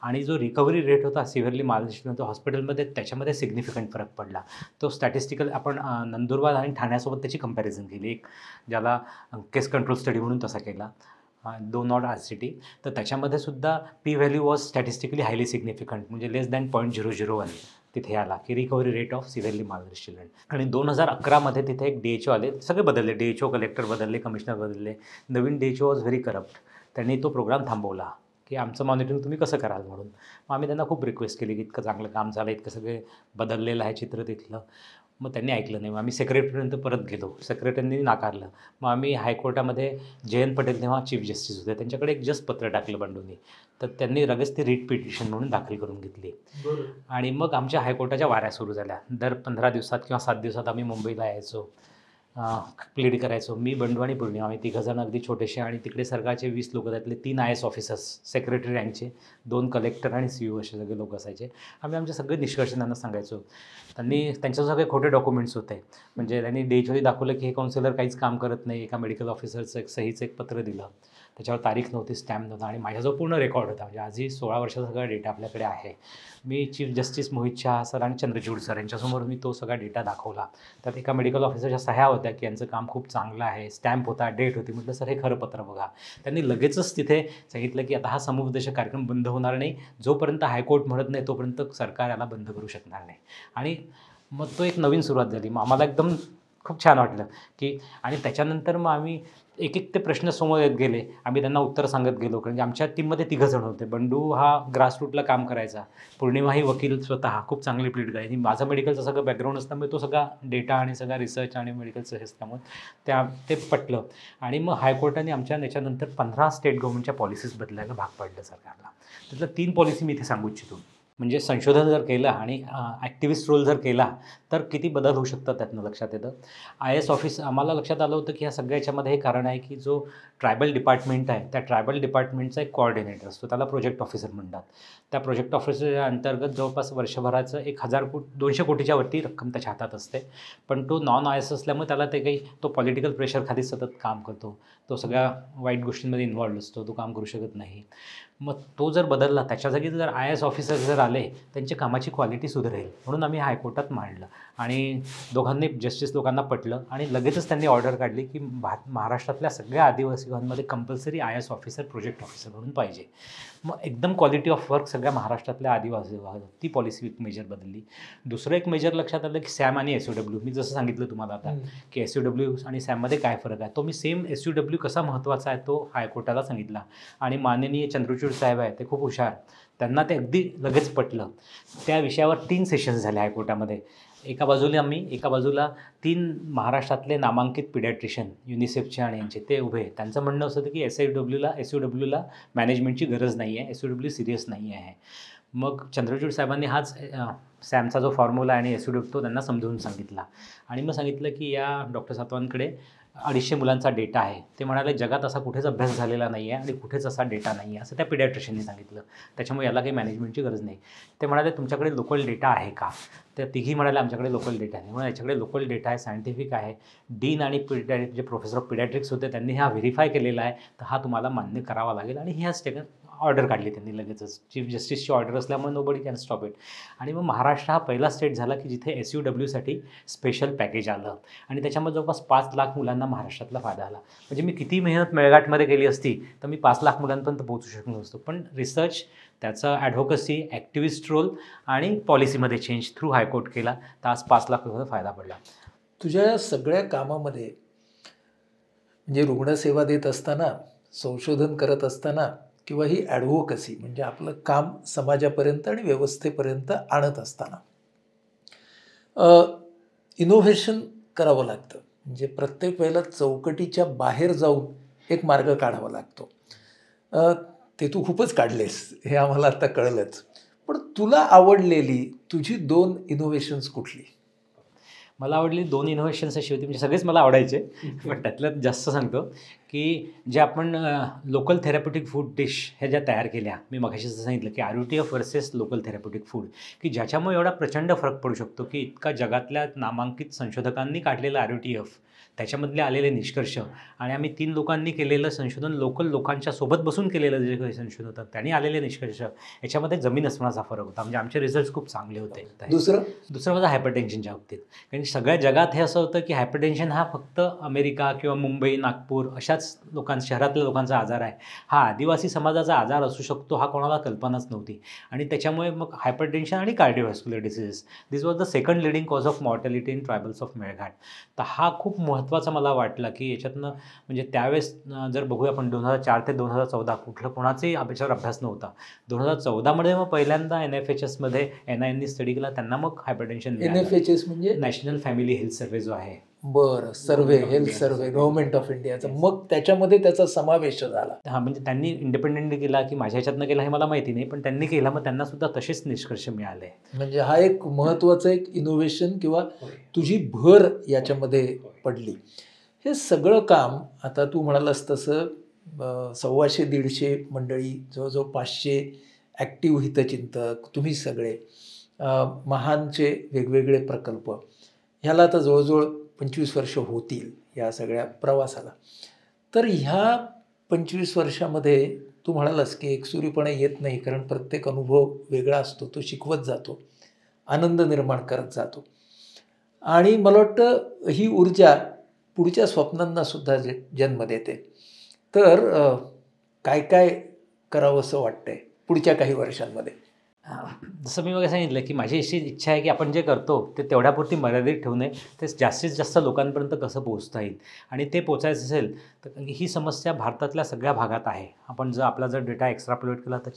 आणि जो रिकव्हरी रेट होता सिव्हिअरली मालनरिश तो हॉस्पिटलमध्ये, त्याच्यामध्ये सिग्निफिकंट फरक पडला. तो स्टॅटिस्टिकल आपण नंदुरबार आणि ठाण्यासोबत त्याची कंपॅरिझन केली, एक ज्याला केस कंट्रोल स्टडी म्हणून तसा केला, 2 नॉट RCT. तर त्याच्यामध्ये सुद्धा P value was statistically highly significant, म्हणजे <0.001 तिथे आला की recovery rate of severely malnourish children. आणि 2011मध्ये तिथे एक DHO आले, सगळे बदलले, DHO कलेक्टर बदलले, कमिशनर बदलले. नवीन DHO वॉज व्हेरी करप्ट. त्यांनी तो प्रोग्राम थांबवला की आमचं मॉनिटरिंग तुम्ही कसं कराल म्हणून. मग आम्ही त्यांना खूप रिक्वेस्ट केली की इतकं चांगलं काम झालं, इतकं सगळे बदललेलं आहे चित्र तिथलं. मग त्यांनी ऐकलं नाही. मग आम्ही सेक्रेटरीपर्यंत परत गेलो. सेक्रेटरींनी नाकारलं. मग आम्ही हायकोर्टामध्ये जयंत पटेल तेव्हा चीफ जस्टिस होते, त्यांच्याकडे एक जस्ट पत्र टाकलं बंडूंनी. तर त्यांनी लगेच ती रिट पिटिशन म्हणून दाखल करून घेतली. आणि मग आमच्या हायकोर्टाच्या वाऱ्या सुरू झाल्या. दर 15 दिवसात किंवा 7 दिवसात आम्ही मुंबईला यायचो, प्लीड करायचो. मी, बंडू आणि पूर्णिमा, आम्ही तिघंजण अगदी छोटेसे, आणि तिकडे सरकारचे 20 लोक, त्यातले 3 IAS ऑफिसर्स, सेक्रेटरी रँकचे, 2 कलेक्टर आणि CEO असे सगळे लोक असायचे. आम्ही आमचे सगळे निष्कर्ष त्यांना सांगायचो. त्यांच्या सगळे खोटे डॉक्युमेंट्स होते. म्हणजे त्यांनी डेचोरी दाखवलं की हे काउन्सिलर काहीच काम करत नाही. एका मेडिकल ऑफिसरचं एक सहीचं एक पत्र दिलं, त्याच्यावर तारीख नव्हती, स्टॅम्प नव्हता, आणि माझ्याजवळ पूर्ण रेकॉर्ड होता. म्हणजे आजही 16 वर्षाचा सगळा डेटा आपल्याकडे आहे. मी chief justice Mohit Shah sir आणि चंद्रचूड सर यांच्यासमोर मी तो सगळा डेटा दाखवला. त्यात एका मेडिकल ऑफिसरच्या सह्या होत्या की यांचं काम खूप चांगलं आहे, स्टॅम्प होता, डेट होती. म्हटलं सर हे खरं पत्र बघा. त्यांनी लगेचच तिथे सांगितलं की आता हा समुपदेशक कार्यक्रम बंद होणार नाही, जोपर्यंत हायकोर्ट म्हणत नाही तोपर्यंत सरकार याला बंद करू शकणार नाही. आणि मग तो एक नवीन सुरुवात झाली. मग आम्हाला एकदम खूप छान वाटलं की, आणि त्याच्यानंतर मग आम्ही एक ते प्रश्न समोर येत गेले. आम्ही त्यांना उत्तर सांगत गेलो. कारण की आमच्या टीममध्ये 3 जण होते. बंडू हा ग्रासरूटला काम करायचा, पौर्णिमा ही वकील स्वतः खूप चांगली प्लीड करायची. माझं मेडिकलचं सगळं बॅकग्राऊंड असल्यामुळे तो सगळा डेटा आणि सगळा रिसर्च आणि मेडिकलचं हे असल्यामुळे ते पटलं. आणि मग हायकोर्टाने आमच्या याच्यानंतर 15 स्टेट गव्हर्नमेंटच्या पॉलिसीज बदलायला भाग पाडलं सरकारला. त्यातलं 3 पॉलिसी मी इथे सांगू इच्छितो. म्हणजे संशोधन जर केलं आणि ॲक्टिव्हिस्ट रोल जर केला तर किती बदल होऊ शकतात त्यातनं लक्षात येतं. IAS ऑफिस आम्हाला लक्षात आलं होतं की ह्या सगळ्या याच्यामध्ये हे कारण आहे की जो ट्रायबल डिपार्टमेंट आहे, त्या ट्रायबल डिपार्टमेंटचा एक कोऑर्डिनेटर असतो, त्याला प्रोजेक्ट ऑफिसर म्हणतात. त्या प्रोजेक्ट ऑफिसरच्या अंतर्गत जवळपास वर्षभराचं 200 कोटीच्या वरती रक्कम त्याच्या हातात असते. पण तो नॉन IAS असल्यामुळे त्याला ते काही, तो पॉलिटिकल प्रेशर खाली सतत काम करतो, तो सगळ्या वाईट गोष्टींमध्ये इन्व्हॉल्ड असतो, तो काम करू शकत नाही. मग तो जर बदलला, त्याच्या जागी जर IAS ऑफिसर जर आले, त्यांची कामाची क्वालिटी सुधारेल. म्हणून आम्ही हायकोर्टात मांडलं आणि दोघांनी जस्टिस लोकांना पटलं. आणि लगेचच त्यांनी ऑर्डर काढली की महाराष्ट्रातल्या सगळ्या आदिवासींमध्ये compulsory IAS officer project officer म्हणून पाहिजे. मग एकदम क्वालिटी ऑफ वर्क सगळ्या महाराष्ट्रातल्या आदिवासी विभागात, ती पॉलिसी एक मेजर बदलली. दुसरं एक मेजर लक्षात आलं की सॅम आणि SUW. मी जसं सांगितलं तुम्हाला आता की SUW आणि सॅममध्ये काय फरक आहे, तो मी सेम SUW कसा महत्त्वाचा आहे तो हायकोर्टाला सांगितला. आणि माननीय चंद्रचूड साहेब आहे, ते खूप हुशार, त्यांना ते अगदी लगेच पटलं. त्या विषयावर 3 सेशन्स झाले हायकोर्टामध्ये. एका बाजूला 3 महाराष्ट्रातले नामांकित पिडॅट्रिशियन, युनिसेफचे आणि यांचे, ते उभे. त्यांचं म्हणणं असं होतं की SUWला मॅनेजमेंटची गरज नाही आहे, SUW सिरियस नाही आहे. मग चंद्रचूड साहेबांनी हाच सॅमचा जो फॉर्म्युला आहे आणि SUW तो त्यांना समजावून सांगितला. आणि मग सांगितलं की या डॉक्टर सातवांकडे 250 मुलांचा डेटा आहे. ते म्हणाले जगात असा कुठेच अभ्यास झालेला नाही आहे आणि कुठेच असा डेटा नाही आहे, असं त्या पिडॅट्रिशियननी सांगितलं. त्याच्यामुळे याला काही मॅनेजमेंटची गरज नाही. ते म्हणाले तुमच्याकडे लोकल डेटा आहे का? त्या तिघी म्हणाले आमच्याकडे लोकल डेटा आहे. म्हणून याच्याकडे लोकल डेटा आहे, सायंटिफिक आहे. डीन आणि जे प्रोफेसर ऑफ पिडॅट्रिक्स होते त्यांनी हा व्हेरीफाय केलेला आहे, तर हा तुम्हाला मान्य करावा लागेल. आणि ही ह्याच ऑर्डर काढली त्यांनी लगेचच. चीफ जस्टिसची ऑर्डर असल्यामुळे नोबडी कॅन स्टॉप इट. आणि मग महाराष्ट्र हा पहिला स्टेट झाला की जिथे SUWसाठी स्पेशल पॅकेज आलं. आणि त्याच्यामध्ये जवळपास 5 लाख मुलांना महाराष्ट्रातला फायदा आला. म्हणजे मी किती मेहनत मेळघाटमध्ये केली असती तर मी 5 लाख मुलांपर्यंत पोहोचू शकलो नसतो. पण रिसर्च, त्याचा ॲडव्होकसी, ॲक्टिव्हिस्ट रोल आणि पॉलिसीमध्ये चेंज थ्रू हायकोर्ट केला, तर आज 5 लाख रुपये फायदा पडला. तुझ्या सगळ्या कामामध्ये, म्हणजे रुग्णसेवा देत असताना, संशोधन करत असताना, किंवा ही ॲडव्होकसी म्हणजे आपलं काम समाजापर्यंत आणि व्यवस्थेपर्यंत आणत असताना, इनोव्हेशन करावं लागतं. म्हणजे प्रत्येक वेळेला चौकटीच्या बाहेर जाऊन एक मार्ग काढावा लागतो. ते तू खूपच काढलेस, हे आम्हाला आता कळलंच. पण तुला आवडलेली तुझी 2 इनोव्हेशन्स कुठली? मला आवडली 2 इनोव्हेशन्स अशी होती, म्हणजे सगळेच मला आवडायचे, पण त्यातल्यात जास्त सांगतो की जे आपण लोकल थेरॅप्युटिक फूड डिश ह्या ज्या तयार केल्या, मी मगाशी जसं सांगितलं की RUTF वर्सेस लोकल थेरॅप्युटिक फूड, की ज्याच्यामुळे एवढा प्रचंड फरक पडू शकतो की इतका जगातल्या नामांकित संशोधकांनी काढलेला RUTF, त्याच्यामधले आलेले निष्कर्ष, आणि आम्ही 3 लोकांनी केलेलं संशोधन, लोकल लोकांच्या सोबत बसून केलेलं जे काही संशोधन होतं, त्यांनी आलेले निष्कर्ष, याच्यामध्ये जमीन अस्मानाचा फरक होता. म्हणजे आमचे रिझल्ट्स खूप चांगले होते. दुसरं माझं हायपरटेन्शनच्या बाबतीत. कारण सगळ्या जगात हे असं होतं की हायपरटेन्शन हा फक्त अमेरिका किंवा मुंबई, नागपूर अशाच शहरातल्या लोकांचा आजार आहे, हा आदिवासी समाजाचा आजार असू शकतो हा कोणाला कल्पनाच नव्हती. आणि त्याच्यामुळे मग हायपरटेन्शन आणि cardiovascular diseases, this was the second leading cause of mortality in tribals of Melghat. तर हा खूप महत्त्वाचा मला वाटला की याच्यातनं म्हणजे त्यावेळेस जर बघूया आपण 2004 ते 2014 कुठलं कोणाचाही याच्यावर अभ्यास नव्हता. 2014मध्ये मग पहिल्यांदा NFHSमध्ये NINनी स्टडी केला, त्यांना मग हायपरटेन्शन मिळालं. NFHS म्हणजे नॅशनल फॅमिली हेल्थ सर्व्हे जो आहे, बरं, survey, health survey, government of इंडियाचा, मग त्याच्यामध्ये त्याचा समावेश झाला. हां, म्हणजे त्यांनी इंडिपेंडेंटली केला की माझ्या ह्याच्यातनं केला हे मला माहिती नाही, पण त्यांनी केला, मग त्यांना सुद्धा तसेच निष्कर्ष मिळाले. म्हणजे हा एक महत्त्वाचं एक इनोव्हेशन किंवा तुझी भर याच्यामध्ये पडली. हे सगळं काम आता तू म्हणालास तसं 125-150 मंडळी, जवळजवळ 500 ॲक्टिव्ह हितचिंतक, तुम्ही सगळे महानचे वेगवेगळे प्रकल्प, ह्याला आता जवळजवळ 25 वर्ष होतील या सगळ्या प्रवासाला. तर ह्या 25 वर्षामध्ये तू म्हणालास की एकसुरीपणे येत नाही, कारण प्रत्येक अनुभव वेगळा असतो, तो शिकवत जातो, आनंद निर्माण करत जातो. आणि मला वाटतं ही ऊर्जा पुढच्या स्वप्नांनासुद्धा जन्म देते. तर काय काय करावंसं वाटतंय पुढच्या काही वर्षांमध्ये? जसं मी मग सांगितलं की माझी अशी इच्छा आहे की आपण जे करतो ते तेवढ्यापुरती मर्यादित ठेवू नये, ते जास्तीत जास्त लोकांपर्यंत कसं पोहोचता येईल. आणि ते पोचायचं असेल तर ही समस्या भारतातल्या सगळ्या भागात आहे. आपण जर डेटा एक्स्ट्रापोलेट केला तर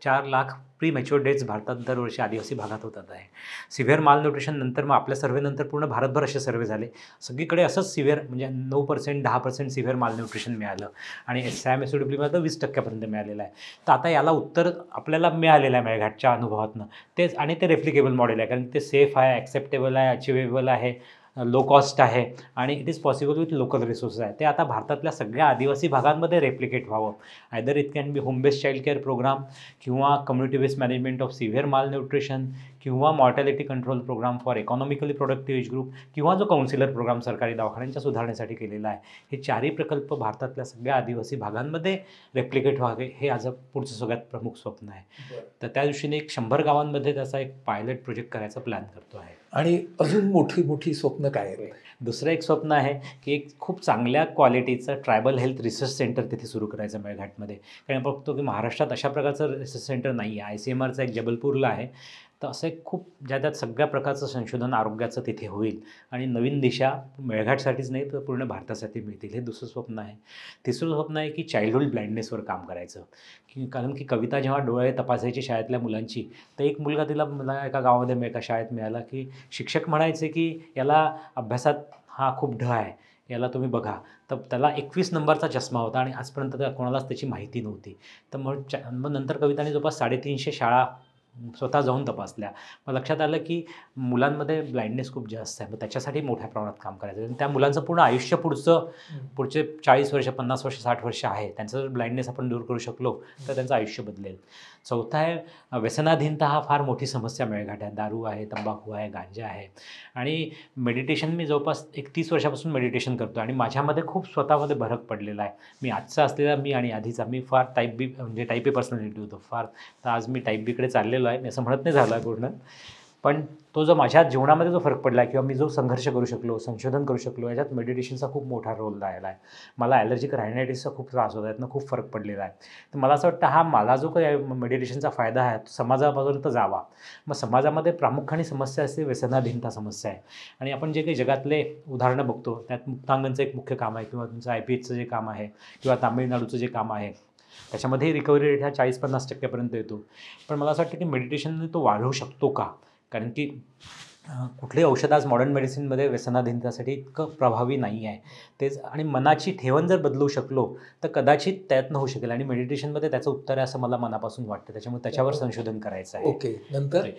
4 लाख प्री मॅच्युअर डेथ्स भारतात दरवर्षी आदिवासी भागात होतात आहे. सिव्हिअर माल न्यूट्रिशन नंतर मग आपल्या सर्व्हेनंतर पूर्ण भारतभर असे सर्व्हे झाले, सगळीकडे असंच सिव्हिअर म्हणजे 9%, 10% सिव्हिअर माल न्यूट्रिशन मिळालं आणि SIMSOWमध्ये तर 20% मिळालेलं आहे. तर आता याला उत्तर आपल्याला मिळालेलं आहे मेळघाटच्या अनुभवातनं. तेच, आणि ते रेप्लिकेबल मॉडेल आहे, कारण ते सेफ आहे, ॲक्सेप्टेबल आहे, अचिवेबल आहे, लो कॉस्ट आहे आणि it is possible with local resources आहे. ते आता भारतातल्या सगळ्या आदिवासी भागांमध्ये रेप्लिकेट व्हावं. Either it can be home based child care program किंवा community based management of severe malnutrition किंवा mortality control program for economically productive age group किंवा जो काउन्सिलर प्रोग्राम सरकारी दवाखान्यांच्या सुधारण्यासाठी केलेला आहे. हे 4ही प्रकल्प भारतातल्या सगळ्या आदिवासी भागांमध्ये रेप्लिकेट व्हावे, हे आज पुढचं सगळ्यात प्रमुख स्वप्न आहे. तर त्या दृष्टीने 100 गावांमध्ये त्याचा एक पायलट प्रोजेक्ट करायचा प्लॅन करतो आहे. आणि अजून मोठी स्वप्न काय आहे? दुसरं एक स्वप्न आहे की एक खूप चांगल्या क्वालिटीचं ट्रायबल हेल्थ रिसर्च सेंटर तिथे सुरू करायचं मेळघाटमध्ये. कारण आपण बघतो की महाराष्ट्रात अशा प्रकारचं रिसर्च सेंटर नाही आहे. ICMRचं एक जबलपूरला आहे. तर असं एक खूप ज्याच्यात सगळ्या प्रकारचं संशोधन आरोग्याचं तिथे होईल आणि नवीन दिशा मेळघाटसाठीच नाही तर पूर्ण भारतासाठी मिळतील, हे दुसरं स्वप्न आहे. तिसरं स्वप्न आहे की चाइल्डहुड ब्लाइंडनेसवर काम करायचं. कारण की कविता जेव्हा डोळे तपासायची शाळेतल्या मुलांची, तर एक मुलगा मला एका गावामध्ये एका शाळेत मिळाला की शिक्षक म्हणायचे की याला अभ्यासात हा खूप ढ आहे, याला तुम्ही बघा. तर त्याला 21 नंबरचा चष्मा होता आणि आजपर्यंत कोणालाच त्याची माहिती नव्हती. तर मग नंतर कविताने जवळपास 350 शाळा स्वतः जाऊन तपासल्या. मग लक्षात आलं की मुलांमध्ये ब्लाइंडनेस खूप जास्त आहे. मग त्याच्यासाठी मोठ्या प्रमाणात काम करायचं आणि त्या मुलांचं पूर्ण आयुष्य पुढचे 40 वर्ष, 50 वर्ष, 60 वर्ष आहे, त्यांचं जर ब्लाइंडनेस आपण दूर करू शकलो तर त्यांचं आयुष्य बदलेल. चौथा आहे व्यसनाधीनता. हा फार मोठी समस्या मेळघाट आहे. दारू आहे, तंबाखू आहे, गांजा आहे. आणि मेडिटेशन, मी जवळपास 30 वर्षापासून मेडिटेशन करतो आणि माझ्यामध्ये खूप स्वतःमध्ये फरक पडलेला आहे. मी आजचा असलेला मी आणि आधीचा मी फार टाईप ए पर्सनॅलिटी होतो फार. तर आज मी टाईप बीकडे चाललेलो आहे. मी असं म्हणत नाही झालं आहे पूर्ण, पण तो जो माझ्या जीवनामध्ये जो फरक पडला आहे किंवा मी जो संघर्ष करू शकलो, संशोधन करू शकलो, याच्यात मेडिटेशनचा खूप मोठा रोल राहिला आहे. मला ॲलर्जिक रायनायटिसचा खूप त्रास होता, यातनं खूप फरक पडलेला आहे. तर मला असं वाटतं मला जो काही मेडिटेशनचा फायदा आहे तो समाजापर्यंत जावा. मग समाजामध्ये प्रामुख्याने समस्या असते व्यसनाधीनता समस्या आहे. आणि आपण जे काही जगातले उदाहरणं बघतो त्यात मुक्तांगणचं एक मुख्य काम आहे किंवा तुमचं IPHचं जे काम आहे किंवा तामिळनाडूचं जे काम आहे त्याच्यामध्ये रिकव्हरी रेट हा 40-50% येतो. पण मला असं वाटतं की मेडिटेशनने तो वाढवू शकतो का? कारण की कुठलेही औषध आज मॉडर्न मेडिसिनमध्ये व्यसनाधीनतेसाठी इतकं प्रभावी नाही आहे. तेच, आणि मनाची ठेवण जर बदलू शकलो तर कदाचित त्यातनं होऊ शकेल आणि मेडिटेशनमध्ये त्याचं उत्तर आहे असं मला मनापासून वाटतं. त्याच्यामुळे त्याच्यावर संशोधन करायचं आहे. ओके. नंतर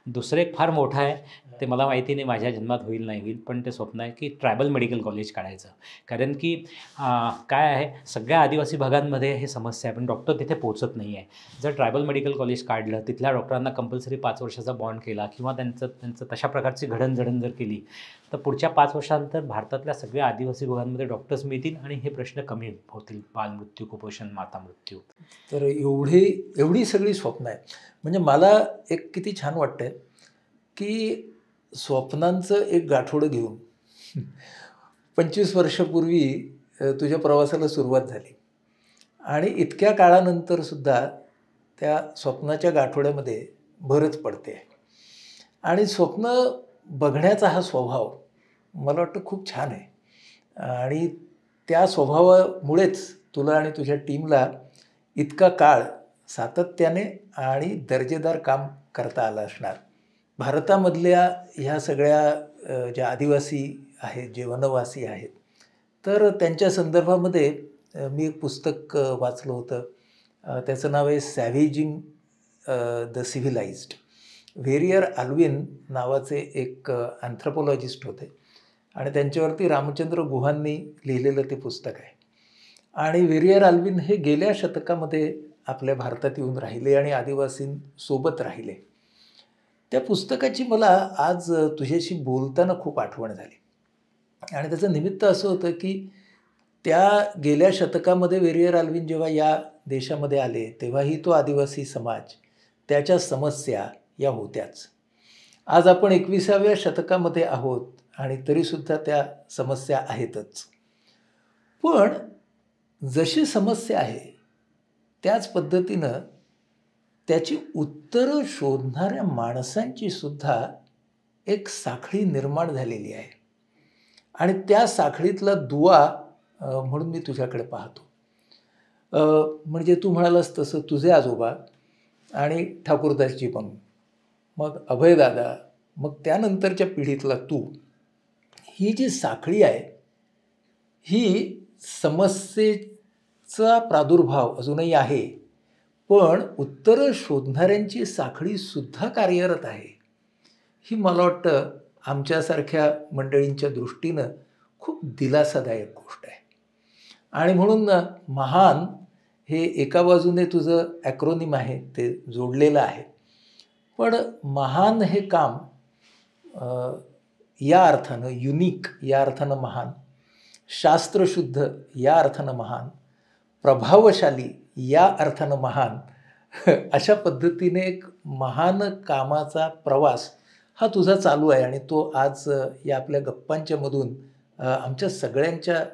दुसरं एक फार मोठं आहे, ते मला माहिती नाही माझ्या जन्मात होईल नाही होईल, पण ते स्वप्न आहे की ट्रायबल मेडिकल कॉलेज काढायचं. कारण की काय आहे, सगळ्या आदिवासी भागांमध्ये हे समस्या आहे, पण डॉक्टर तिथे पोहोचत नाही आहे. जर ट्रायबल मेडिकल कॉलेज काढलं, तिथल्या डॉक्टरांना कंपल्सरी 5 वर्षाचा बॉन्ड केला किंवा त्यांचं तशा प्रकारची घडणजडण जर केली तर पुढच्या 5 वर्षानंतर भारतातल्या सगळ्या आदिवासी भागांमध्ये डॉक्टर्स मिळतील आणि हे प्रश्न कमी होतील, बालमृत्यू, कुपोषण, माता मृत्यू. तर एवढी सगळी स्वप्न आहेत. म्हणजे मला एक किती छान वाटतंय की स्वप्नांचं एक गाठोडं घेऊन 25 वर्षापूर्वी तुझ्या प्रवासाला सुरुवात झाली आणि इतक्या काळानंतरसुद्धा त्या स्वप्नाच्या गाठोड्यामध्ये भरच पडते आणि स्वप्न बघण्याचा हा स्वभाव मला वाटतं खूप छान आहे आणि त्या स्वभावामुळेच तुला आणि तुझ्या टीमला इतका काळ सातत्याने आणि दर्जेदार काम करता आलं असणार. भारतामधल्या ह्या सगळ्या ज्या आदिवासी आहेत, जे वनवासी आहेत, तर त्यांच्या संदर्भामध्ये मी एक पुस्तक वाचलं होतं. त्याचं नाव आहे सॅव्हेजिंग द सिव्हिलाइज्ड. व्हेरियर आल्विन नावाचे एक अँथ्रोपॉलॉजिस्ट होते आणि त्यांच्यावरती रामचंद्र गुहांनी लिहिलेलं ते पुस्तक आहे. आणि व्हेरियर आल्विन हे गेल्या शतकामध्ये आपल्या भारतात येऊन राहिले आणि आदिवासींसोबत राहिले. त्या पुस्तकाची मला आज तुझ्याशी बोलताना खूप आठवण झाली आणि त्याचं निमित्त असं होतं की त्या गेल्या शतकामध्ये व्हेरियर आल्विन जेव्हा या देशामध्ये आले तेव्हाही तो आदिवासी समाज, त्याच्या समस्या या होत्याच. आज आपण 21व्या शतकामध्ये आहोत आणि तरीसुद्धा त्या समस्या आहेतच. पण जशी समस्या आहे त्याच पद्धतीनं त्याची उत्तरं शोधणाऱ्या माणसांची सुद्धा एक साखळी निर्माण झालेली आहे आणि त्या साखळीतला दुवा म्हणून मी तुझ्याकडे पाहतो. म्हणजे तू म्हणालास तसं तुझे आजोबा आणि ठाकूरदासजी बनून, मग अभयदादा, मग त्यानंतरच्या पिढीतला तू, ही जी साखळी आहे ही समस्येचा प्रादुर्भाव अजूनही आहे, पण उत्तरं शोधणाऱ्यांची साखळीसुद्धा कार्यरत आहे. ही मला वाटतं आमच्यासारख्या मंडळींच्या दृष्टीनं खूप दिलासादायक गोष्ट आहे. आणि म्हणून महान हे एका बाजूने तुझं ॲक्रोनिम आहे, ते जोडलेलं आहे. पण महान हे काम या अर्थानं, युनिक या अर्थानं महान, शास्त्रशुद्ध या अर्थानं महान, प्रभावशाली या अर्थानं महान, अशा पद्धतीने एक महान कामाचा प्रवास हा तुझा चालू आहे आणि तो आज या आपल्या गप्पांच्या मधून आमच्या सगळ्यांच्या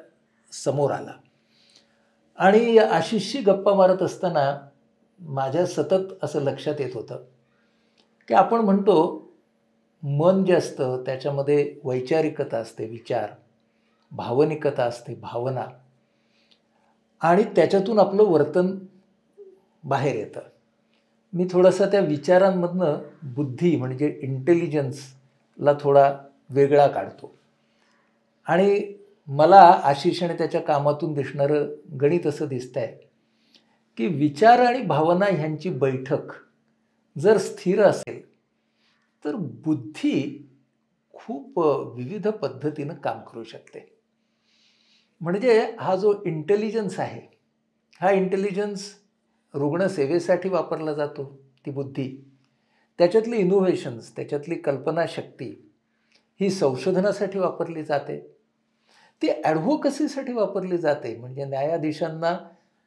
समोर आला. आणि आशिषशी गप्पा मारत असताना माझ्या सतत असं लक्षात येत होतं की आपण म्हणतो मन जे असतं त्याच्यामध्ये वैचारिकता असते, विचार, भावनिकता असते, भावना, आणि त्याच्यातून आपलं वर्तन बाहेर येतं. मी थोडासा त्या विचारांमधनं बुद्धी म्हणजे इंटेलिजन्सला थोडा वेगळा काढतो आणि मला आशिष आणि त्याच्या कामातून दिसणारं गणित असं दिसतं आहे की विचार आणि भावना ह्यांची बैठक जर स्थिर असेल तर बुद्धी खूप विविध पद्धतीनं काम करू शकते. म्हणजे हा जो इंटेलिजन्स आहे, हा इंटेलिजन्स रुग्णसेवेसाठी वापरला जातो, ती बुद्धी, त्याच्यातली इनोव्हेशन्स, त्याच्यातली कल्पनाशक्ती ही संशोधनासाठी वापरली जाते, ती ॲडव्होकसीसाठी वापरली जाते, म्हणजे न्यायाधीशांना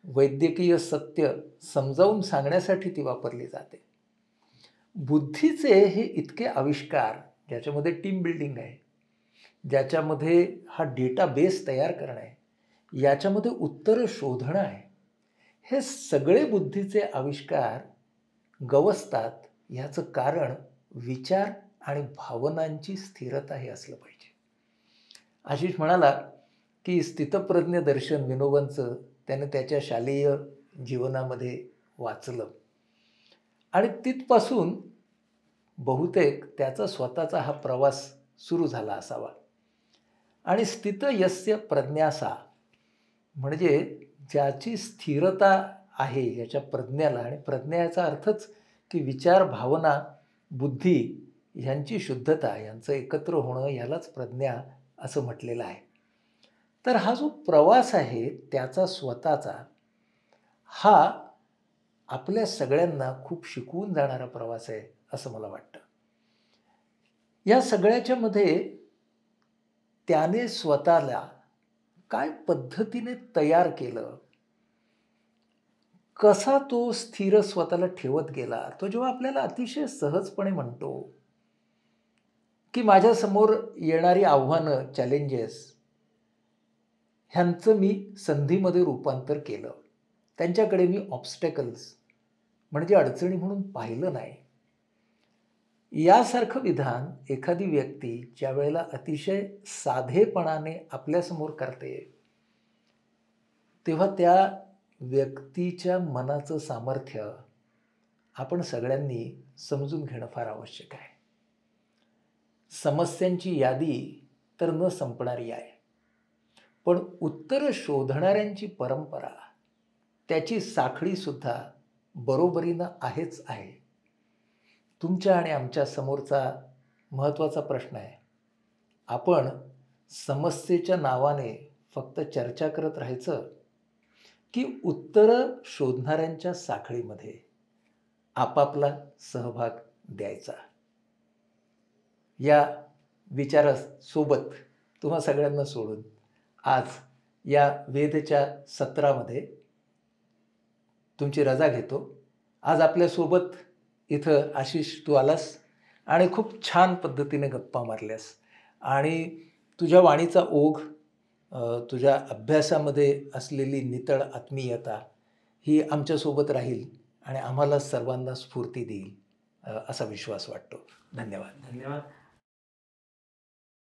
वैद्यकीय सत्य समजावून सांगण्यासाठी ती वापरली जाते. बुद्धीचे हे इतके आविष्कार, ज्याच्यामध्ये टीम बिल्डिंग आहे, ज्याच्यामध्ये हा डेटाबेस तयार करणं आहे, याच्यामध्ये उत्तरं शोधणं आहे, हे सगळे बुद्धीचे आविष्कार गवसतात. ह्याचं कारण विचार आणि भावनांची स्थिरता हे असलं पाहिजे. आशिष म्हणाला की स्थितप्रज्ञ दर्शन विनोबांचं त्याने त्याच्या शालेय जीवनामध्ये वाचलं आणि तिथपासून बहुतेक त्याचा स्वतःचा हा प्रवास सुरू झाला असावा. आणि स्थित यस्य प्रज्ञासा, म्हणजे ज्याची स्थिरता आहे याच्या प्रज्ञाला, आणि प्रज्ञा याचा अर्थच की विचार, भावना, बुद्धी ह्यांची शुद्धता, यांचं एकत्र होणं, यालाच प्रज्ञा असं म्हटलेलं आहे. तर हा जो प्रवास आहे त्याचा स्वतःचा, हा आपल्या सगळ्यांना खूप शिकवून जाणारा प्रवास आहे असं मला वाटतं. या सगळ्याच्या मध्ये त्याने स्वतःला काय पद्धतीने तयार केलं, कसा तो स्थिर स्वतःला ठेवत गेला, तो जेव्हा आपल्याला अतिशय सहजपणे म्हणतो की माझ्यासमोर येणारी आव्हानं, चॅलेंजेस ह्यांचं मी संधीमध्ये रूपांतर केलं. त्यांच्याकडे मी ऑब्स्टॅकल्स म्हणजे अडचणी म्हणून पाहिलं नाही. यासारखं विधान एखादी व्यक्ती ज्या वेळेला अतिशय साधेपणाने आपल्यासमोर करते, तेव्हा त्या व्यक्तीच्या मनाचं सामर्थ्य आपण सगळ्यांनी समजून घेणं फार आवश्यक आहे. समस्यांची यादी तर न संपणारी आहे, पण उत्तरं शोधणाऱ्यांची परंपरा, त्याची साखळीसुद्धा बरोबरीनं आहेच आहे. तुमच्या आणि आमच्या समोरचा महत्त्वाचा प्रश्न आहे, आपण समस्येच्या नावाने फक्त चर्चा करत राहायचं की उत्तरं शोधणाऱ्यांच्या साखळीमध्ये आपापला सहभाग द्यायचा. या विचारासोबत तुम्हा सगळ्यांना सोडून आज या वेदच्या सत्रामध्ये तुमची रजा घेतो. आज आपल्यासोबत इथं आशिष तू आलास आणि खूप छान पद्धतीने गप्पा मारल्यास आणि तुझ्या वाणीचा ओघ, तुझ्या अभ्यासामध्ये असलेली नितळ आत्मीयता ही आमच्यासोबत राहील आणि आम्हाला सर्वांना स्फूर्ती देईल असा विश्वास वाटतो. धन्यवाद. धन्यवाद.